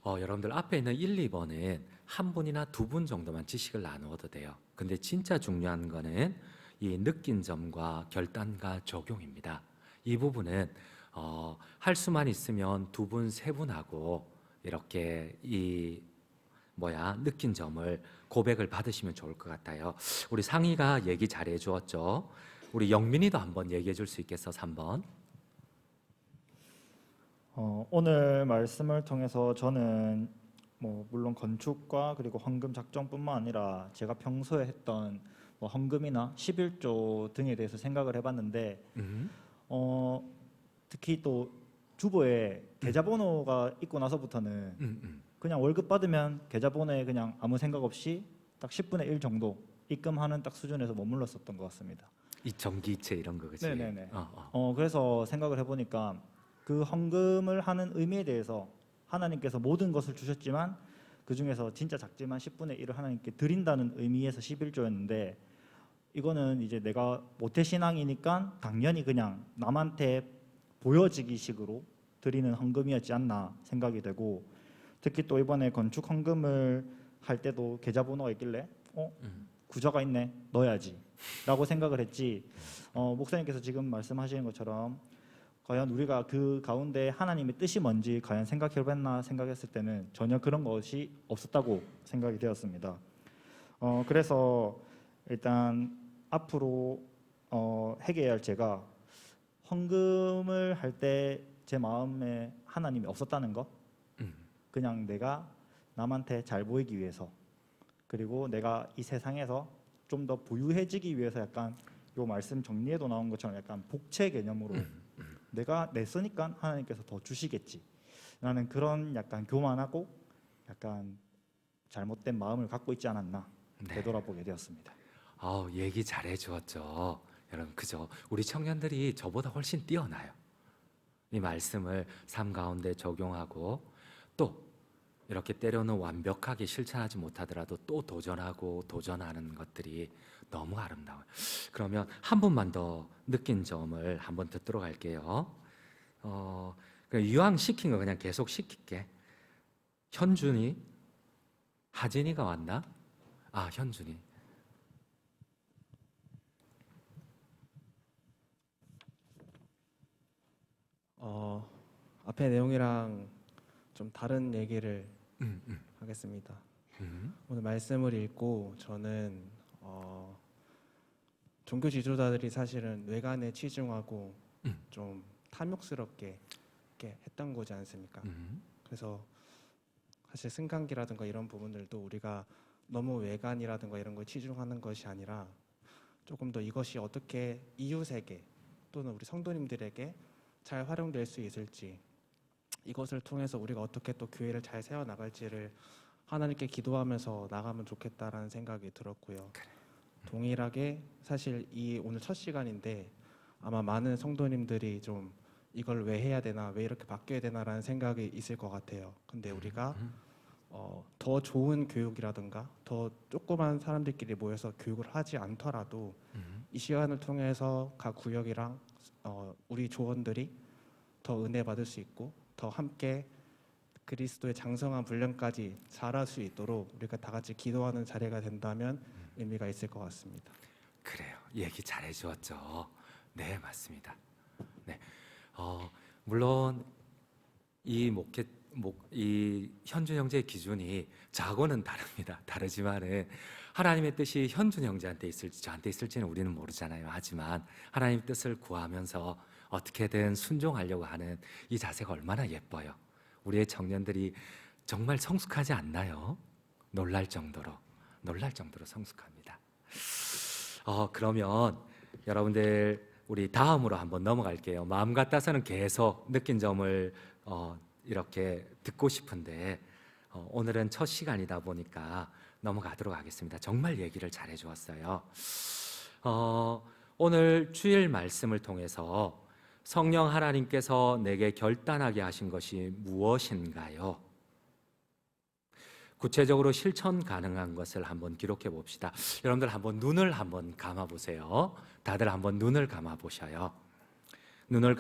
여러분들 앞에 있는 1, 2번은 한 분이나 두 분 정도만 지식을 나누어도 돼요. 근데 진짜 중요한 거는 이 느낀 점과 결단과 적용입니다. 이 부분은 할 수만 있으면 두 분, 세 분하고 이렇게 느낀 점을 고백을 받으시면 좋을 것 같아요. 우리 상희가 얘기 잘해 주었죠. 우리 영민이도 한번 얘기해 줄 수 있겠어? 3번. 오늘 말씀을 통해서 저는 물론 건축과 그리고 헌금 작정뿐만 아니라 제가 평소에 했던 헌금이나 11조 등에 대해서 생각을 해봤는데 특히 또 주보에 계좌번호가 있고 나서부터는 그냥 월급 받으면 계좌번호에 그냥 아무 생각 없이 딱 10분의 1 정도 입금하는 딱 수준에서 머물렀었던 것 같습니다. 이 전기이체 이런 거 그치? 네네네. 그래서 생각을 해보니까 그 헌금을 하는 의미에 대해서 하나님께서 모든 것을 주셨지만 그 중에서 진짜 작지만 10분의 1을 하나님께 드린다는 의미에서 11조였는데 이거는 이제 내가 모태신앙이니까 당연히 그냥 남한테 보여지기 식으로 드리는 헌금이었지 않나 생각이 되고 특히 또 이번에 건축 헌금을 할 때도 계좌번호가 있길래 구좌가 있네 넣어야지 라고 생각을 했지 목사님께서 지금 말씀하시는 것처럼 과연 우리가 그 가운데 하나님의 뜻이 뭔지 과연 생각해봤나 생각했을 때는 전혀 그런 것이 없었다고 생각이 되었습니다. 그래서 일단 앞으로 회개해야 할 제가 헌금을 할 때 제 마음에 하나님이 없었다는 것 그냥 내가 남한테 잘 보이기 위해서 그리고 내가 이 세상에서 좀 더 부유해지기 위해서 약간 요 말씀 정리에도 나온 것처럼 약간 복채 개념으로 내가 냈으니까 하나님께서 더 주시겠지 라는 그런 약간 교만하고 약간 잘못된 마음을 갖고 있지 않았나 되돌아보게 되었습니다. 얘기 잘해 주었죠. 여러분, 그죠? 우리 청년들이 저보다 훨씬 뛰어나요. 이 말씀을 삶 가운데 적용하고 또 이렇게 때로는 완벽하게 실천하지 못하더라도 또 도전하고 도전하는 것들이 너무 아름다워요. 그러면 한 번만 더 느낀 점을 한번 듣도록 할게요. 이왕 시킨 거 그냥 계속 시킬게. 현준이, 하진이가 왔나? 아, 현준이. 앞에 내용이랑 좀 다른 얘기를 음, 음, 하겠습니다. 음, 오늘 말씀을 읽고 저는 종교 지도자들이 사실은 외관에 치중하고 좀 탐욕스럽게 이렇게 했던 거지 않습니까? 그래서 사실 승강기라든가 이런 부분들도 우리가 너무 외관이라든가 이런 거에 치중하는 것이 아니라 조금 더 이것이 어떻게 이웃에게 또는 우리 성도님들에게 잘 활용될 수 있을지, 이것을 통해서 우리가 어떻게 또 교회를 잘 세워 나갈지를 하나님께 기도하면서 나가면 좋겠다라는 생각이 들었고요. 동일하게 사실 이 오늘 첫 시간인데 아마 많은 성도님들이 좀 이걸 왜 해야 되나, 왜 이렇게 바뀌어야 되나라는 생각이 있을 것 같아요. 근데 우리가 더 좋은 교육이라든가 더 조그만 사람들끼리 모여서 교육을 하지 않더라도 이 시간을 통해서 각 구역이랑 우리 조원들이 더 은혜 받을 수 있고 더 함께 그리스도의 장성한 분량까지 자랄 수 있도록 우리가 다 같이 기도하는 자리가 된다면 의미가 있을 것 같습니다. 그래요. 얘기 잘해 주었죠. 네, 맞습니다. 네. 물론 이 현준 형제의 기준이 저하고는 다릅니다. 다르지만은 하나님의 뜻이 현준 형제한테 있을지 저한테 있을지는 우리는 모르잖아요. 하지만 하나님의 뜻을 구하면서 어떻게든 순종하려고 하는 이 자세가 얼마나 예뻐요. 우리의 청년들이 정말 성숙하지 않나요? 놀랄 정도로 성숙합니다. 그러면 여러분들 우리 다음으로 한번 넘어갈게요. 마음 같아서는 계속 느낀 점을 이렇게 듣고 싶은데 오늘은 첫 시간이다 보니까 넘어가도록 하겠습니다. 정말 얘기를 잘해 주었어요. 오늘 주일 말씀을 통해서 성령 하나님께서 내게 결단하게 하신 것이 무엇인가요? 구체적으로 실천 가능한 것을 한번 기록해 봅시다. 여러분들 한번 눈을 한번 감아 보세요. 다들 한번 눈을 감아 보셔요. 눈을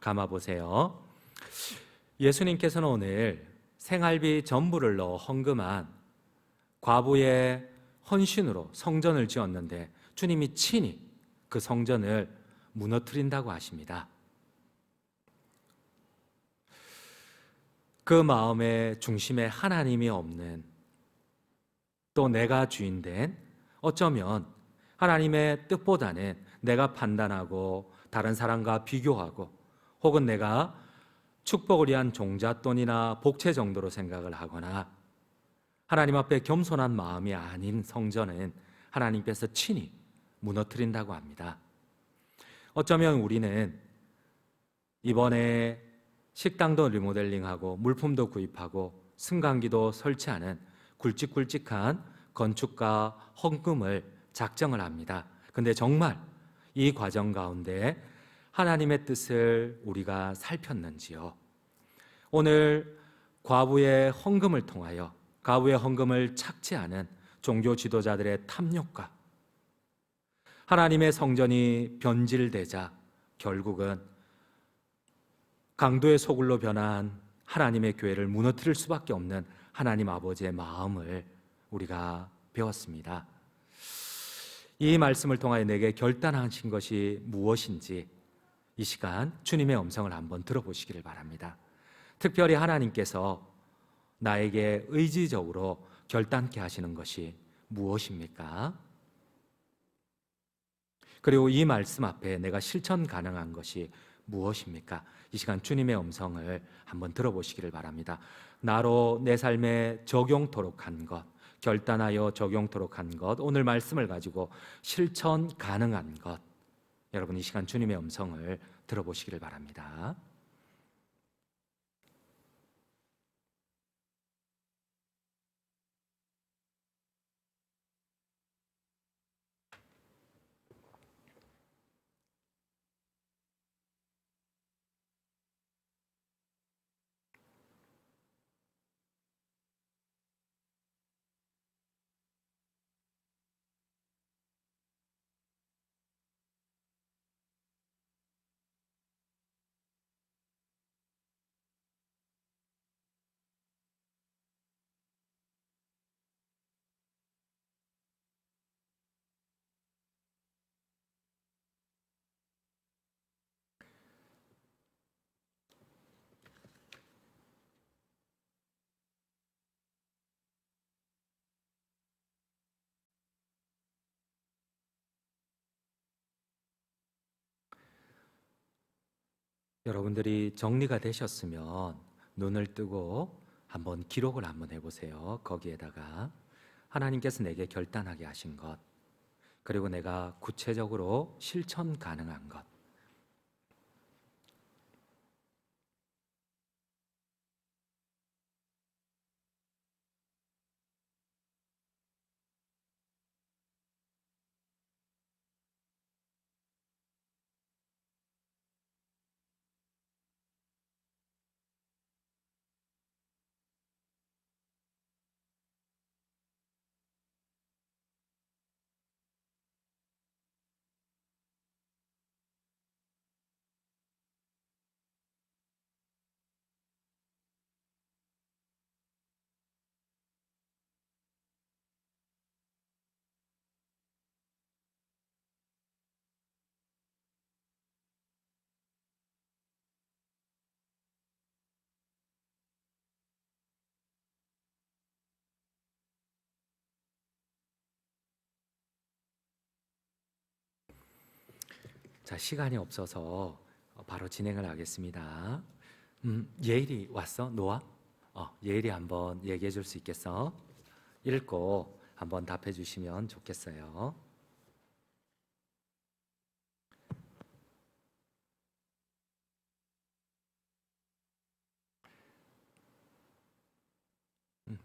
감아 보세요. 예수님께서는 오늘 생활비 전부를 넣어 헌금한 과부의 헌신으로 성전을 지었는데 주님이 친히 그 성전을 무너뜨린다고 하십니다. 그 마음의 중심에 하나님이 없는, 또 내가 주인된, 어쩌면 하나님의 뜻보다는 내가 판단하고 다른 사람과 비교하고 혹은 내가 축복을 위한 종잣돈이나 복채 정도로 생각을 하거나 하나님 앞에 겸손한 마음이 아닌 성전은 하나님께서 친히 무너뜨린다고 합니다. 어쩌면 우리는 이번에 식당도 리모델링하고 물품도 구입하고 승강기도 설치하는 굵직굵직한 건축과 헌금을 작정을 합니다. 근데 정말 이 과정 가운데 하나님의 뜻을 우리가 살폈는지요? 오늘 과부의 헌금을 통하여 과부의 헌금을 착취하는 종교 지도자들의 탐욕과 하나님의 성전이 변질되자 결국은 강도의 소굴로 변한 하나님의 교회를 무너뜨릴 수밖에 없는 하나님 아버지의 마음을 우리가 배웠습니다. 이 말씀을 통하여 내게 결단하신 것이 무엇인지 이 시간 주님의 음성을 한번 들어보시기를 바랍니다. 특별히 하나님께서 나에게 의지적으로 결단케 하시는 것이 무엇입니까? 그리고 이 말씀 앞에 내가 실천 가능한 것이 무엇입니까? 이 시간 주님의 음성을 한번 들어보시기를 바랍니다. 나로 내 삶에 적용토록 한 것, 결단하여 적용토록 한 것, 오늘 말씀을 가지고 실천 가능한 것, 여러분 이 시간 주님의 음성을 들어보시기를 바랍니다. 여러분들이 정리가 되셨으면 눈을 뜨고 한번 기록을 한번 해보세요. 거기에다가 하나님께서 내게 결단하게 하신 것, 그리고 내가 구체적으로 실천 가능한 것. 자, 시간이 없어서 바로 진행을 하겠습니다. 예일이 왔어? 노아? 예일이 한번 얘기해 줄 수 있겠어? 읽고 한번 답해 주시면 좋겠어요.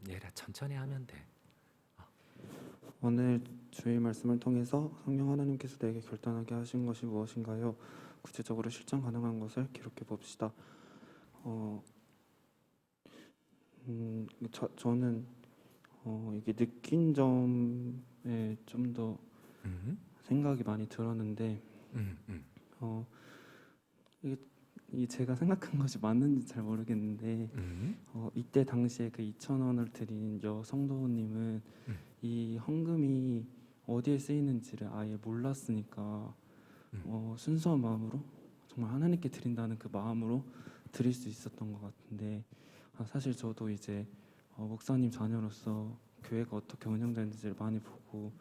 예일아, 천천히 하면 돼. 오늘 주의 말씀을 통해서 성령 하나님께서 내게 결단하게 하신 것이 무엇인가요? 구체적으로 실천 가능한 것을 기록해 봅시다. 저는 이게 느낀 점에 좀 더 음, 생각이 많이 들었는데 어, 이게 제가 생각한 것이 맞는지 잘 모르겠는데 이때 당시에 그 2,000원을 드린 여 성도님은 이 헌금이 어디에 쓰이는지를 아예 몰랐으니까 순수한 마음으로 정말 하나님께 드린다는 그 마음으로 드릴 수 있었던 것 같은데 사실 저도 이제 목사님 자녀로서 교회가 어떻게 운영되는지를 많이 보고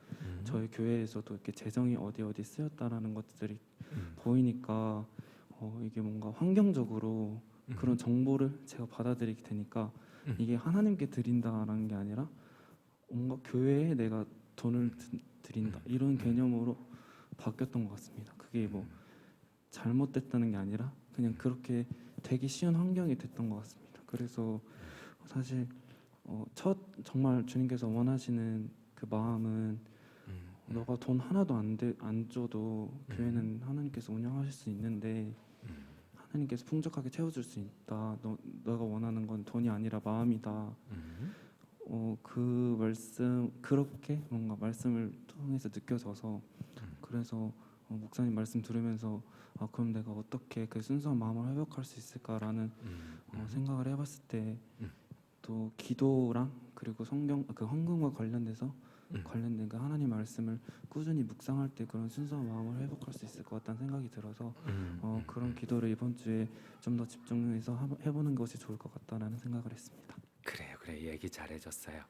저희 교회에서도 이렇게 재정이 어디 쓰였다라는 것들이 보이니까 이게 뭔가 환경적으로 그런 정보를 제가 받아들이게 되니까 이게 하나님께 드린다라는 게 아니라 뭔가 교회에 내가 돈을 드린다 이런 개념으로 바뀌었던 것 같습니다. 그게 뭐 잘못됐다는 게 아니라 그냥 그렇게 되기 쉬운 환경이 됐던 것 같습니다. 그래서 사실 정말 주님께서 원하시는 그 마음은 너가 돈 하나도 안 줘도 교회는 하나님께서 운영하실 수 있는데 하나님께서 풍족하게 채워줄 수 있다. 너가 원하는 건 돈이 아니라 마음이다. 그 말씀 그렇게 뭔가 말씀을 통해서 느껴져서 그래서 목사님 말씀 들으면서 그럼 내가 어떻게 그 순수한 마음을 회복할 수 있을까라는 생각을 해봤을 때 또 기도랑 그리고 성경 그 헌금과 관련된 그 하나님 말씀을 꾸준히 묵상할 때 그런 순수한 마음을 회복할 수 있을 것 같다는 생각이 들어서 그런 기도를 이번 주에 좀 더 집중해서 해보는 것이 좋을 것 같다라는 생각을 했습니다. 그래, 얘기 잘해줬어요.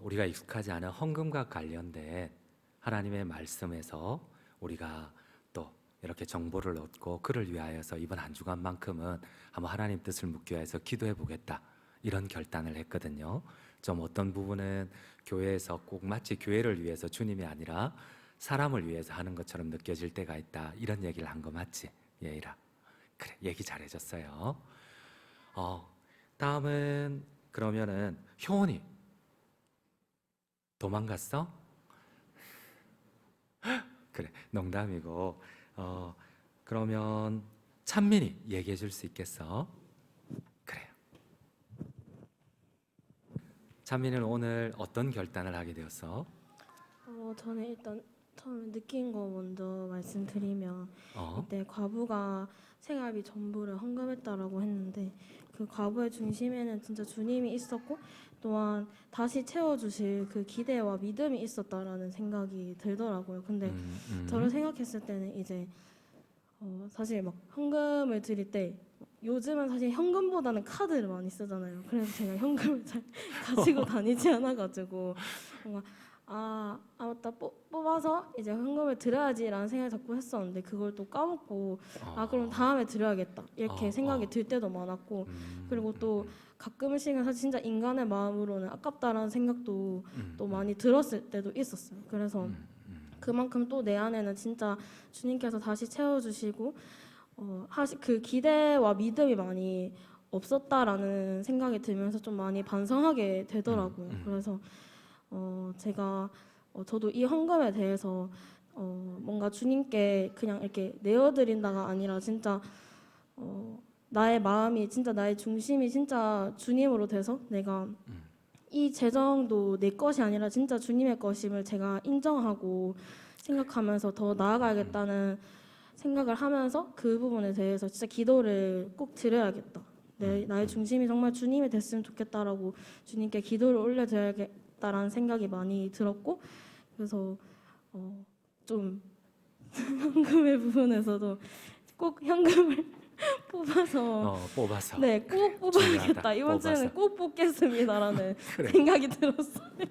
우리가 익숙하지 않은 헌금과 관련된 하나님의 말씀에서 우리가 또 이렇게 정보를 얻고 그를 위하여서 이번 한 주간만큼은 한번 하나님 뜻을 묻기 위해서 기도해 보겠다 이런 결단을 했거든요. 좀 어떤 부분은 교회에서 꼭 마치 교회를 위해서 주님이 아니라 사람을 위해서 하는 것처럼 느껴질 때가 있다 이런 얘기를 한 거 맞지? 예일아, 그래, 얘기 잘해줬어요. 다음은 그러면은 효원이 도망갔어? 그래, 농담이고. 그러면 찬민이 얘기해 줄 수 있겠어? 그래요. 찬민이는 오늘 어떤 결단을 하게 되었어? 저는 일단 처음에 느낀 거 먼저 말씀드리면 어? 이때 과부가 생활비 전부를 헌금했다라고 했는데 그 과부의 중심에는 진짜 주님이 있었고 또한 다시 채워주실 그 기대와 믿음이 있었다라는 생각이 들더라고요. 근데 저를 생각했을 때는 이제 사실 막 헌금을 드릴 때 요즘은 사실 현금보다는 카드를 많이 쓰잖아요. 그래서 제가 현금을 잘 가지고 다니지 않아가지고 뭔가 아마 맞다 뽑아서 이제 헌금을 드려야지라는 생각을 자꾸 했었는데 그걸 또 까먹고 그럼 다음에 드려야겠다 이렇게 생각이 들 때도 많았고 그리고 또 가끔씩은 사실 진짜 인간의 마음으로는 아깝다라는 생각도 또 많이 들었을 때도 있었어요. 그래서 그만큼 또 내 안에는 진짜 주님께서 다시 채워주시고 그 기대와 믿음이 많이 없었다라는 생각이 들면서 좀 많이 반성하게 되더라고요. 그래서 제가 저도 이 헌금에 대해서 뭔가 주님께 그냥 이렇게 내어드린다가 아니라 진짜 나의 마음이 진짜 나의 중심이 진짜 주님으로 돼서 내가 이 재정도 내 것이 아니라 진짜 주님의 것임을 제가 인정하고 생각하면서 더 나아가야겠다는 생각을 하면서 그 부분에 대해서 진짜 기도를 꼭 드려야겠다. 나의 중심이 정말 주님이 됐으면 좋겠다라고 주님께 기도를 올려드려야겠다라는 생각이 많이 들었고 그래서 좀 현금의 부분에서도 꼭 현금을 뽑아서. 네, 꼭 뽑아야겠다. 중요하다. 이번 뽑아서. 주에는 꼭 뽑겠습니다라는 그래. 생각이 들었어요. 네,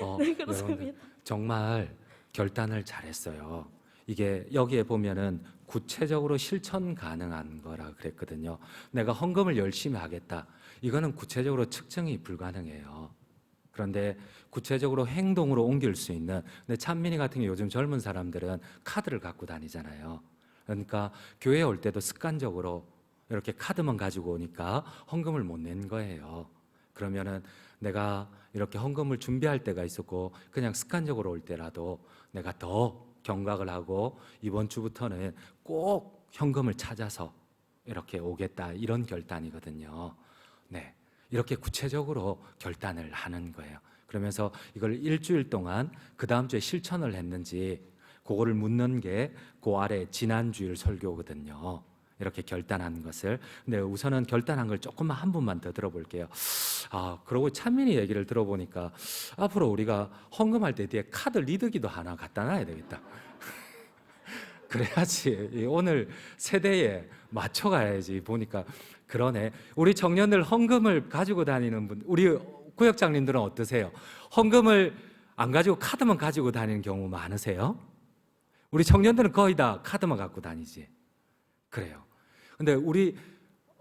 여러분들 그렇습니다. 정말 결단을 잘했어요. 이게 여기에 보면은 구체적으로 실천 가능한 거라 그랬거든요. 내가 헌금을 열심히 하겠다. 이거는 구체적으로 측정이 불가능해요. 그런데 구체적으로 행동으로 옮길 수 있는, 근데 찬민이 같은 경우 요즘 젊은 사람들은 카드를 갖고 다니잖아요. 그러니까 교회에 올 때도 습관적으로 이렇게 카드만 가지고 오니까 헌금을 못 낸 거예요. 그러면은 내가 이렇게 헌금을 준비할 때가 있었고 그냥 습관적으로 올 때라도 내가 더 경각을 하고 이번 주부터는 꼭 현금을 찾아서 이렇게 오겠다, 이런 결단이거든요. 네, 이렇게 구체적으로 결단을 하는 거예요. 그러면서 이걸 일주일 동안 그 다음 주에 실천을 했는지 그거를 묻는 게 그 아래 지난주일 설교거든요. 이렇게 결단한 것을. 근데 우선은 결단한 걸 조금만 한 분만 더 들어볼게요. 그러고 찬민이 얘기를 들어보니까 앞으로 우리가 헌금할 때 뒤에 카드 리더기도 하나 갖다 놔야 되겠다. 그래야지 오늘 세대에 맞춰가야지. 보니까 그러네. 우리 청년들 헌금을 가지고 다니는 분, 우리 구역장님들은 어떠세요? 헌금을 안 가지고 카드만 가지고 다니는 경우 많으세요? 우리 청년들은 거의 다 카드만 갖고 다니지. 그래요. 근데 우리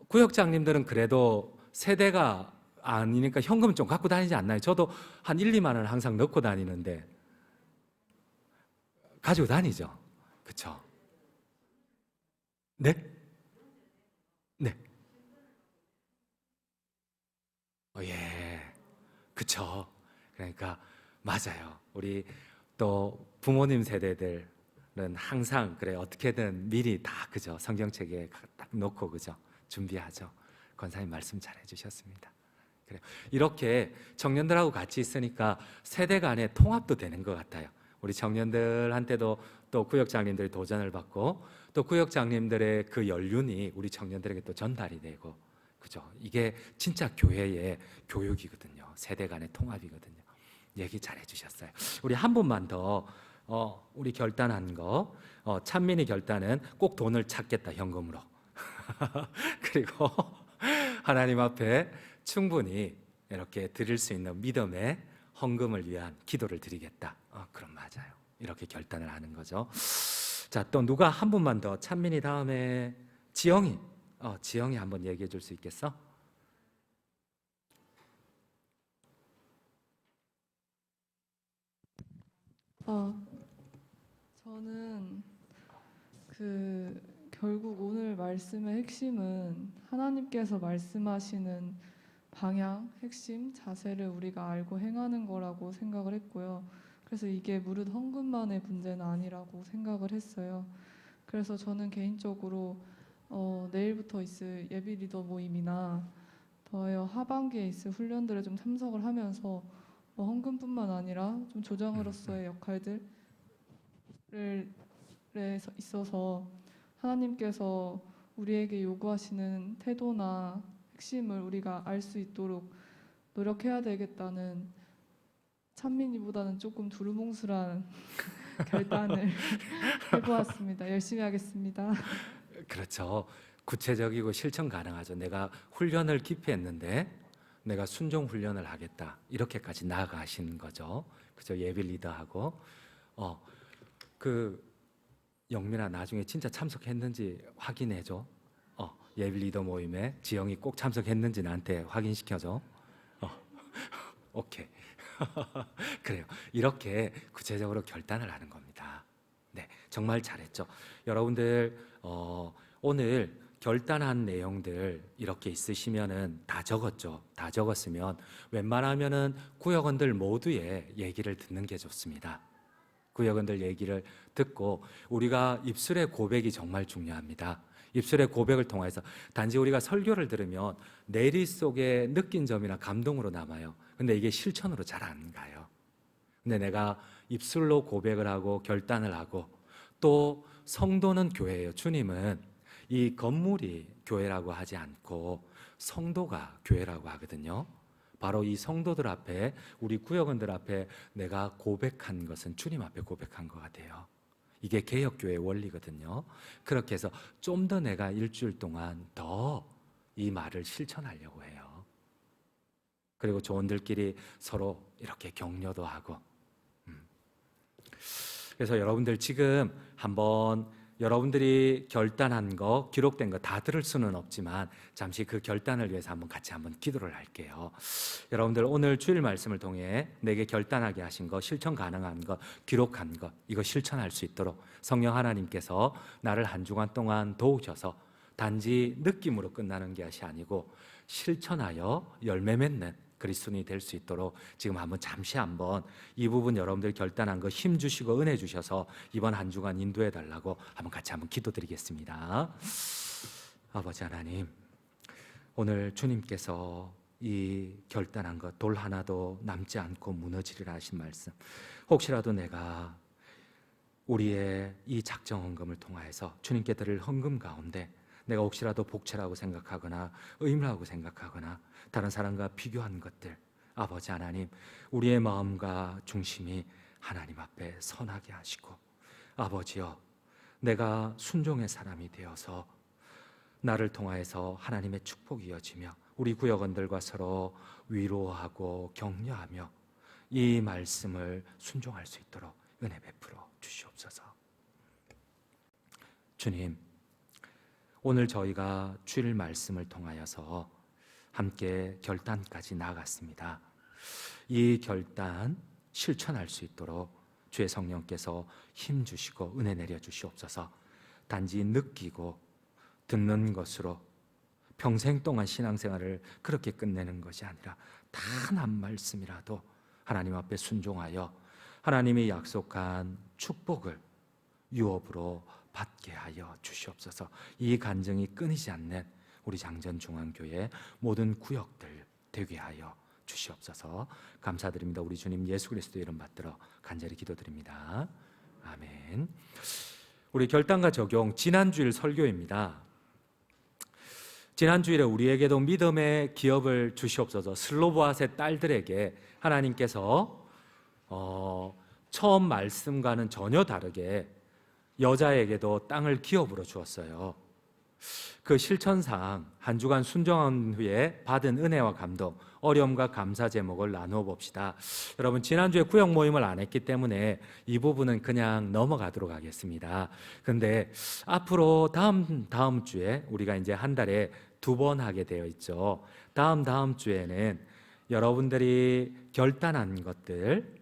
구역장님들은 그래도 세대가 아니니까 현금 좀 갖고 다니지 않나요? 저도 한 1, 2만 원 항상 넣고 다니는데 가지고 다니죠. 그렇죠? 네? 네. 예. 그렇죠. 그러니까 맞아요. 우리 또 부모님 세대들은 항상 그래 어떻게든 미리 다 그죠? 성경책에 딱 놓고 그죠? 준비하죠. 권사님 말씀 잘 해주셨습니다. 그래요. 이렇게 청년들하고 같이 있으니까 세대 간의 통합도 되는 것 같아요. 우리 청년들한테도 또 구역장님들이 도전을 받고 또 구역장님들의 그 연륜이 우리 청년들에게 또 전달이 되고 그죠? 이게 진짜 교회의 교육이거든요. 세대 간의 통합이거든요. 얘기 잘 해주셨어요. 우리 한 분만 더 우리 결단한 거 찬민이 결단은 꼭 돈을 찾겠다 현금으로 그리고 하나님 앞에 충분히 이렇게 드릴 수 있는 믿음의 헌금을 위한 기도를 드리겠다. 그럼 맞아요. 이렇게 결단을 하는 거죠. 자, 또 누가 한 분만 더 찬민이 다음에 지영이 지영이 한번 얘기해 줄 수 있겠어? 저는 결국 오늘 말씀의 핵심은 하나님께서 말씀하시는 방향, 핵심, 자세를 우리가 알고 행하는 거라고 생각을 했고요. 그래서 이게 무릇 헌금만의 문제는 아니라고 생각을 했어요. 그래서 저는 개인적으로 내일부터 있을 예비 리더 모임이나 더하여 하반기에 있을 훈련들에 좀 참석을 하면서 헌금뿐만 아니라 좀 조장으로서의 역할들에 있어서 하나님께서 우리에게 요구하시는 태도나 핵심을 우리가 알 수 있도록 노력해야 되겠다는 찬민이보다는 조금 두루뭉술한 결단을 해보았습니다. 열심히 하겠습니다. 그렇죠. 구체적이고 실천 가능하죠. 내가 훈련을 깊이 했는데 내가 순종 훈련을 하겠다 이렇게까지 나아가신 거죠. 그죠? 예비 리더하고 그 영민아 나중에 진짜 참석했는지 확인해줘. 예비 리더 모임에 지영이 꼭 참석했는지 나한테 확인시켜줘. 오케이. 그래요. 이렇게 구체적으로 결단을 하는 겁니다. 네, 정말 잘했죠. 여러분들 오늘 결단한 내용들 이렇게 있으시면은 다 적었죠. 다 적었으면 웬만하면은 구역원들 모두의 얘기를 듣는 게 좋습니다. 구역원들 얘기를 듣고 우리가 입술의 고백이 정말 중요합니다. 입술의 고백을 통해서 단지 우리가 설교를 들으면 내리 속에 느낀 점이나 감동으로 남아요. 근데 이게 실천으로 잘 안 가요. 근데 내가 입술로 고백을 하고 결단을 하고 또 성도는 교회예요. 주님은 이 건물이 교회라고 하지 않고 성도가 교회라고 하거든요. 바로 이 성도들 앞에 우리 구역원들 앞에 내가 고백한 것은 주님 앞에 고백한 거가 돼요. 이게 개혁교회의 원리거든요. 그렇게 해서 좀 더 내가 일주일 동안 더 이 말을 실천하려고 해요. 그리고 조원들끼리 서로 이렇게 격려도 하고. 그래서 여러분들 지금 한번 여러분들이 결단한 거, 기록된 거 다 들을 수는 없지만 잠시 그 결단을 위해서 같이 한번 기도를 할게요. 여러분들 오늘 주일 말씀을 통해 내게 결단하게 하신 거, 실천 가능한 거, 기록한 거, 이거 실천할 수 있도록 성령 하나님께서 나를 한 주간 동안 도우셔서 단지 느낌으로 끝나는 것이 아니고 실천하여 열매 맺는 그리스도인이 될 수 있도록 지금 잠시 한번 이 부분 여러분들 결단한 거 힘 주시고 은혜 주셔서 이번 한 주간 인도해 달라고 같이 기도드리겠습니다. 아버지 하나님, 오늘 주님께서 이 결단한 것 돌 하나도 남지 않고 무너지리라 하신 말씀, 혹시라도 내가 우리의 이 작정 헌금을 통하여서 주님께 드릴 헌금 가운데 내가 혹시라도 복채라고 생각하거나 의무라고 생각하거나 다른 사람과 비교한 것들, 아버지 하나님, 우리의 마음과 중심이 하나님 앞에 선하게 하시고, 아버지여, 내가 순종의 사람이 되어서 나를 통하여서 하나님의 축복이 이어지며 우리 구역원들과 서로 위로하고 격려하며 이 말씀을 순종할 수 있도록 은혜 베풀어 주시옵소서. 주님, 오늘 저희가 주일 말씀을 통하여서 함께 결단까지 나아갔습니다. 이 결단 실천할 수 있도록 주의 성령께서 힘 주시고 은혜 내려 주시옵소서. 단지 느끼고 듣는 것으로 평생 동안 신앙생활을 그렇게 끝내는 것이 아니라 단 한 말씀이라도 하나님 앞에 순종하여 하나님이 약속한 축복을 유업으로 받게 하여 주시옵소서. 이 간증이 끊이지 않는 우리 장전중앙교회 모든 구역들 되게 하여 주시옵소서. 감사드립니다. 우리 주님 예수 그리스도 이름 받들어 간절히 기도드립니다. 아멘. 우리 결단과 적용, 지난주일 설교입니다. 지난주일에 우리에게도 믿음의 기업을 주시옵소서. 슬로보앗의 딸들에게 하나님께서 처음 말씀과는 전혀 다르게 여자에게도 땅을 기업으로 주었어요. 그 실천상 한 주간 순종한 후에 받은 은혜와 감동, 어려움과 감사 제목을 나누어 봅시다. 여러분, 지난주에 구역 모임을 안 했기 때문에 이 부분은 그냥 넘어가도록 하겠습니다. 근데 앞으로 다음 주에 우리가 이제 한 달에 2번 하게 되어 있죠. 다음 주에는 여러분들이 결단한 것들,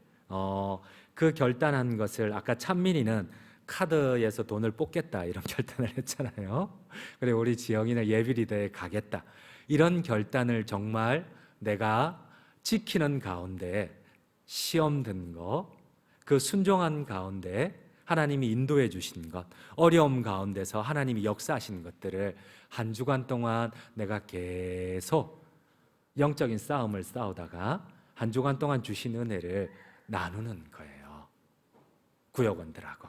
그 결단한 것을 아까 찬민이는 카드에서 돈을 뽑겠다 이런 결단을 했잖아요. 그리고 우리 지영이는 예비 리더에 가겠다. 이런 결단을 정말 내가 지키는 가운데 시험 든 거, 그 순종한 가운데 하나님이 인도해 주신 것, 어려움 가운데서 하나님이 역사하신 것들을 한 주간 동안 내가 계속 영적인 싸움을 싸우다가 한 주간 동안 주신 은혜를 나누는 거예요. 구역원들하고.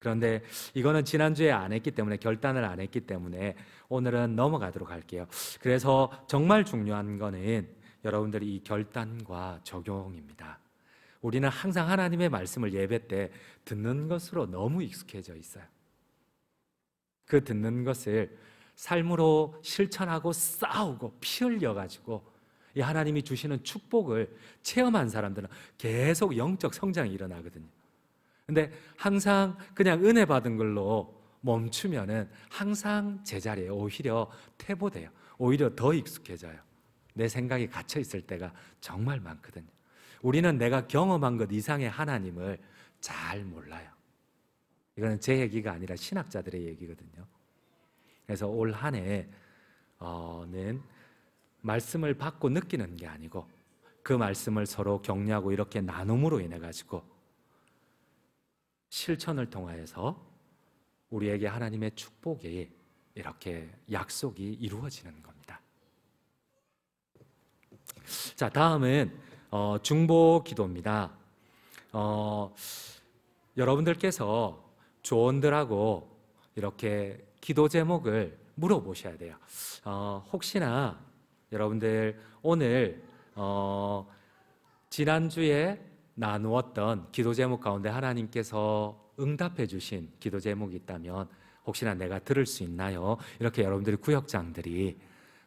그런데 이거는 지난주에 안 했기 때문에, 결단을 안 했기 때문에 오늘은 넘어가도록 할게요. 그래서 정말 중요한 거는 여러분들이 이 결단과 적용입니다. 우리는 항상 하나님의 말씀을 예배 때 듣는 것으로 너무 익숙해져 있어요. 그 듣는 것을 삶으로 실천하고 싸우고 피 흘려가지고 이 하나님이 주시는 축복을 체험한 사람들은 계속 영적 성장이 일어나거든요. 근데 항상 그냥 은혜 받은 걸로 멈추면은 항상 제자리에 오히려 퇴보돼요. 오히려 더 익숙해져요. 내 생각이 갇혀 있을 때가 정말 많거든요. 우리는 내가 경험한 것 이상의 하나님을 잘 몰라요. 이거는 제 얘기가 아니라 신학자들의 얘기거든요. 그래서 올 한 해는 말씀을 받고 느끼는 게 아니고 그 말씀을 서로 격려하고 이렇게 나눔으로 인해 가지고 실천을 통하여서 우리에게 하나님의 축복이 이렇게 약속이 이루어지는 겁니다. 자, 다음은 중보 기도입니다. 여러분들께서 조언들하고 이렇게 기도 제목을 물어보셔야 돼요. 혹시나 여러분들 오늘 지난주에 나누었던 기도 제목 가운데 하나님께서 응답해 주신 기도 제목이 있다면 혹시나 내가 들을 수 있나요? 이렇게 여러분들이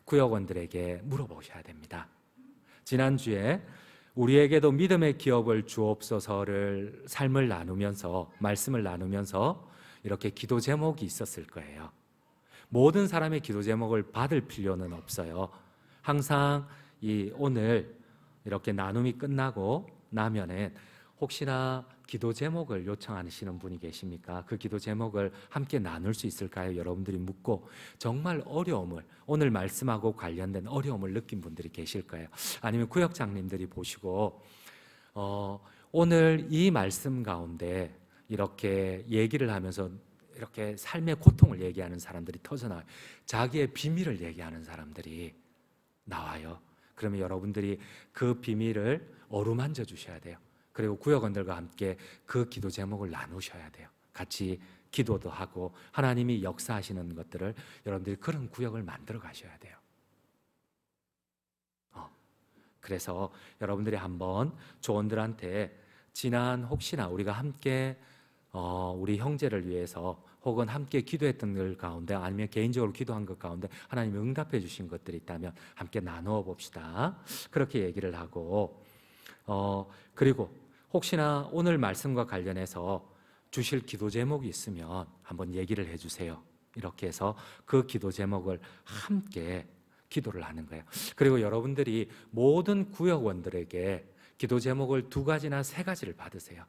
구역원들에게 물어보셔야 됩니다. 지난주에 우리에게도 믿음의 기업을 주옵소서를 삶을 나누면서 말씀을 나누면서 이렇게 기도 제목이 있었을 거예요. 모든 사람의 기도 제목을 받을 필요는 없어요. 항상 오늘 이렇게 나눔이 끝나고 나면은 혹시나 기도 제목을 요청하시는 분이 계십니까? 그 기도 제목을 함께 나눌 수 있을까요? 여러분들이 묻고 정말 어려움을 오늘 말씀하고 관련된 어려움을 느낀 분들이 계실 거예요. 아니면 구역장님들이 보시고 오늘 이 말씀 가운데 이렇게 얘기를 하면서 이렇게 삶의 고통을 얘기하는 사람들이 터져나와요. 자기의 비밀을 얘기하는 사람들이 나와요. 그러면 여러분들이 그 비밀을 어루만져 주셔야 돼요. 그리고 구역원들과 함께 그 기도 제목을 나누셔야 돼요. 같이 기도도 하고 하나님이 역사하시는 것들을 여러분들이 그런 구역을 만들어 가셔야 돼요. 그래서 여러분들이 한번 조원들한테 지난 혹시나 우리가 함께 우리 형제를 위해서 혹은 함께 기도했던 것 가운데 아니면 개인적으로 기도한 것 가운데 하나님이 응답해 주신 것들이 있다면 함께 나누어 봅시다. 그렇게 얘기를 하고 그리고 혹시나 오늘 말씀과 관련해서 주실 기도 제목이 있으면 한번 얘기를 해주세요. 이렇게 해서 그 기도 제목을 함께 기도를 하는 거예요. 그리고 여러분들이 모든 구역원들에게 기도 제목을 2가지나 3가지를 받으세요.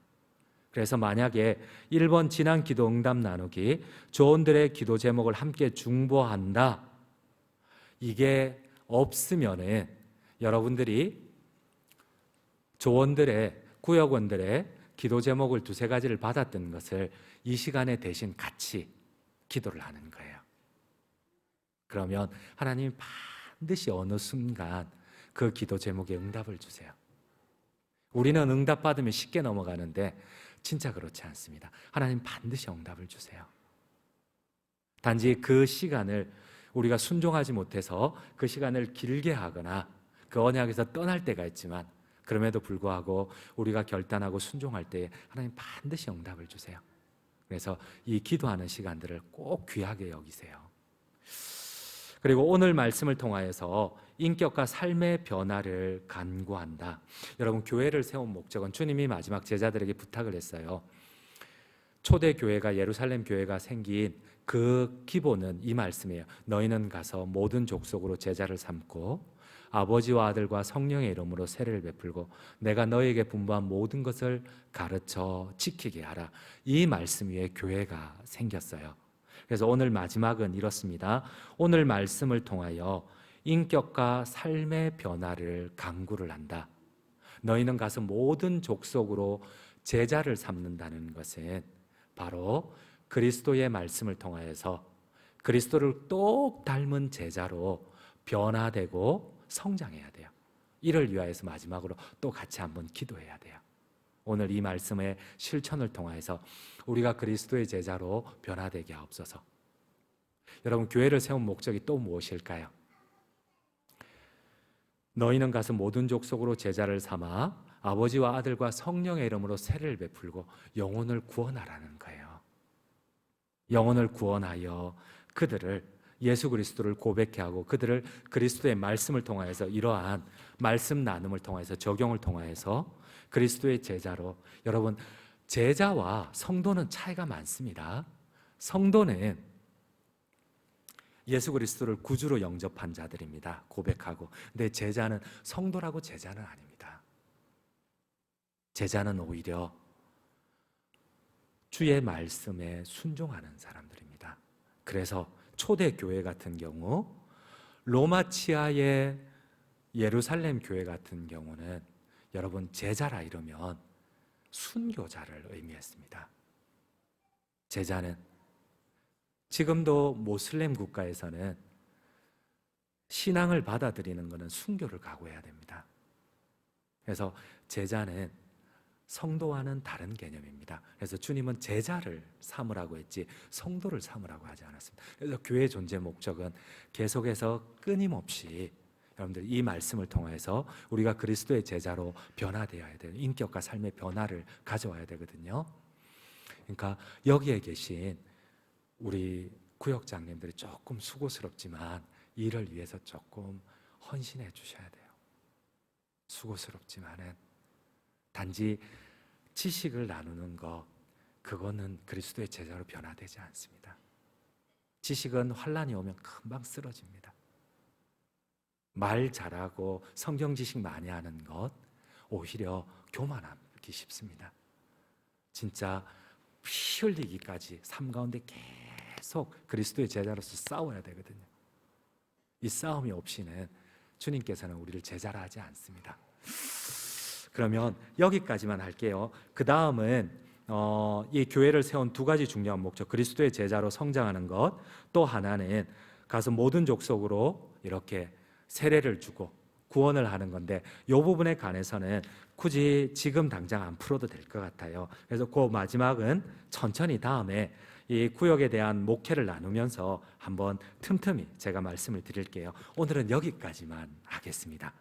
그래서 만약에 1번 지난 기도 응답 나누기 조원들의 기도 제목을 함께 중보한다 이게 없으면은 여러분들이 조원들의 구역원들의 기도 제목을 2-3가지를 받았던 것을 이 시간에 대신 같이 기도를 하는 거예요. 그러면 하나님이 반드시 어느 순간 그 기도 제목에 응답을 주세요. 우리는 응답 받으면 쉽게 넘어가는데 진짜 그렇지 않습니다. 하나님 반드시 응답을 주세요. 단지 그 시간을 우리가 순종하지 못해서 그 시간을 길게 하거나 그 언약에서 떠날 때가 있지만 그럼에도 불구하고 우리가 결단하고 순종할 때에 하나님 반드시 응답을 주세요. 그래서 이 기도하는 시간들을 꼭 귀하게 여기세요. 그리고 오늘 말씀을 통하여서 인격과 삶의 변화를 간구한다. 여러분 교회를 세운 목적은 주님이 마지막 제자들에게 부탁을 했어요. 초대 교회가 예루살렘 교회가 생긴 그 기본은 이 말씀이에요. 너희는 가서 모든 족속으로 제자를 삼고 아버지와 아들과 성령의 이름으로 세례를 베풀고 내가 너희에게 분부한 모든 것을 가르쳐 지키게 하라. 이 말씀 위에 교회가 생겼어요. 그래서 오늘 마지막은 이렇습니다. 오늘 말씀을 통하여 인격과 삶의 변화를 강구를 한다. 너희는 가서 모든 족속으로 제자를 삼는다는 것은 바로 그리스도의 말씀을 통하여서 그리스도를 똑 닮은 제자로 변화되고 성장해야 돼요. 이를 위하여서 마지막으로 또 같이 한번 기도해야 돼요. 오늘 이 말씀의 실천을 통해서 우리가 그리스도의 제자로 변화되게 하옵소서. 여러분 교회를 세운 목적이 또 무엇일까요? 너희는 가서 모든 족속으로 제자를 삼아 아버지와 아들과 성령의 이름으로 세례를 베풀고 영혼을 구원하라는 거예요. 영혼을 구원하여 그들을 예수 그리스도를 고백해 하고 그들을 그리스도의 말씀을 통하여서 이러한 말씀 나눔을 통해서 적용을 통하여서 그리스도의 제자로 여러분 제자와 성도는 차이가 많습니다. 성도는 예수 그리스도를 구주로 영접한 자들입니다. 고백하고. 근데 제자는 성도라고 제자는 아닙니다. 제자는 오히려 주의 말씀에 순종하는 사람들입니다. 그래서 초대 교회 같은 경우 로마 치하의 예루살렘 교회 같은 경우는 여러분 제자라 이러면 순교자를 의미했습니다. 제자는 지금도 모슬렘 국가에서는 신앙을 받아들이는 것은 순교를 각오해야 됩니다. 그래서 제자는 성도와는 다른 개념입니다. 그래서 주님은 제자를 삼으라고 했지 성도를 삼으라고 하지 않았습니다. 그래서 교회의 존재 목적은 계속해서 끊임없이 여러분들 이 말씀을 통해서 우리가 그리스도의 제자로 변화되어야 돼요. 인격과 삶의 변화를 가져와야 되거든요. 그러니까 여기에 계신 우리 구역장님들이 조금 수고스럽지만 이를 위해서 조금 헌신해 주셔야 돼요. 수고스럽지만은 단지 지식을 나누는 것 그거는 그리스도의 제자로 변화되지 않습니다. 지식은 환란이 오면 금방 쓰러집니다. 말 잘하고 성경 지식 많이 하는 것 오히려 교만하기 쉽습니다. 진짜 피 흘리기까지 삶 가운데 계속 그리스도의 제자로서 싸워야 되거든요. 이 싸움이 없이는 주님께서는 우리를 제자라 하지 않습니다. 그러면 여기까지만 할게요. 그 다음은 이 교회를 세운 두 가지 중요한 목적, 그리스도의 제자로 성장하는 것, 또 하나는 가서 모든 족속으로 이렇게 세례를 주고 구원을 하는 건데 이 부분에 관해서는 굳이 지금 당장 안 풀어도 될 것 같아요. 그래서 그 마지막은 천천히 다음에 이 구역에 대한 목회를 나누면서 한번 틈틈이 제가 말씀을 드릴게요. 오늘은 여기까지만 하겠습니다.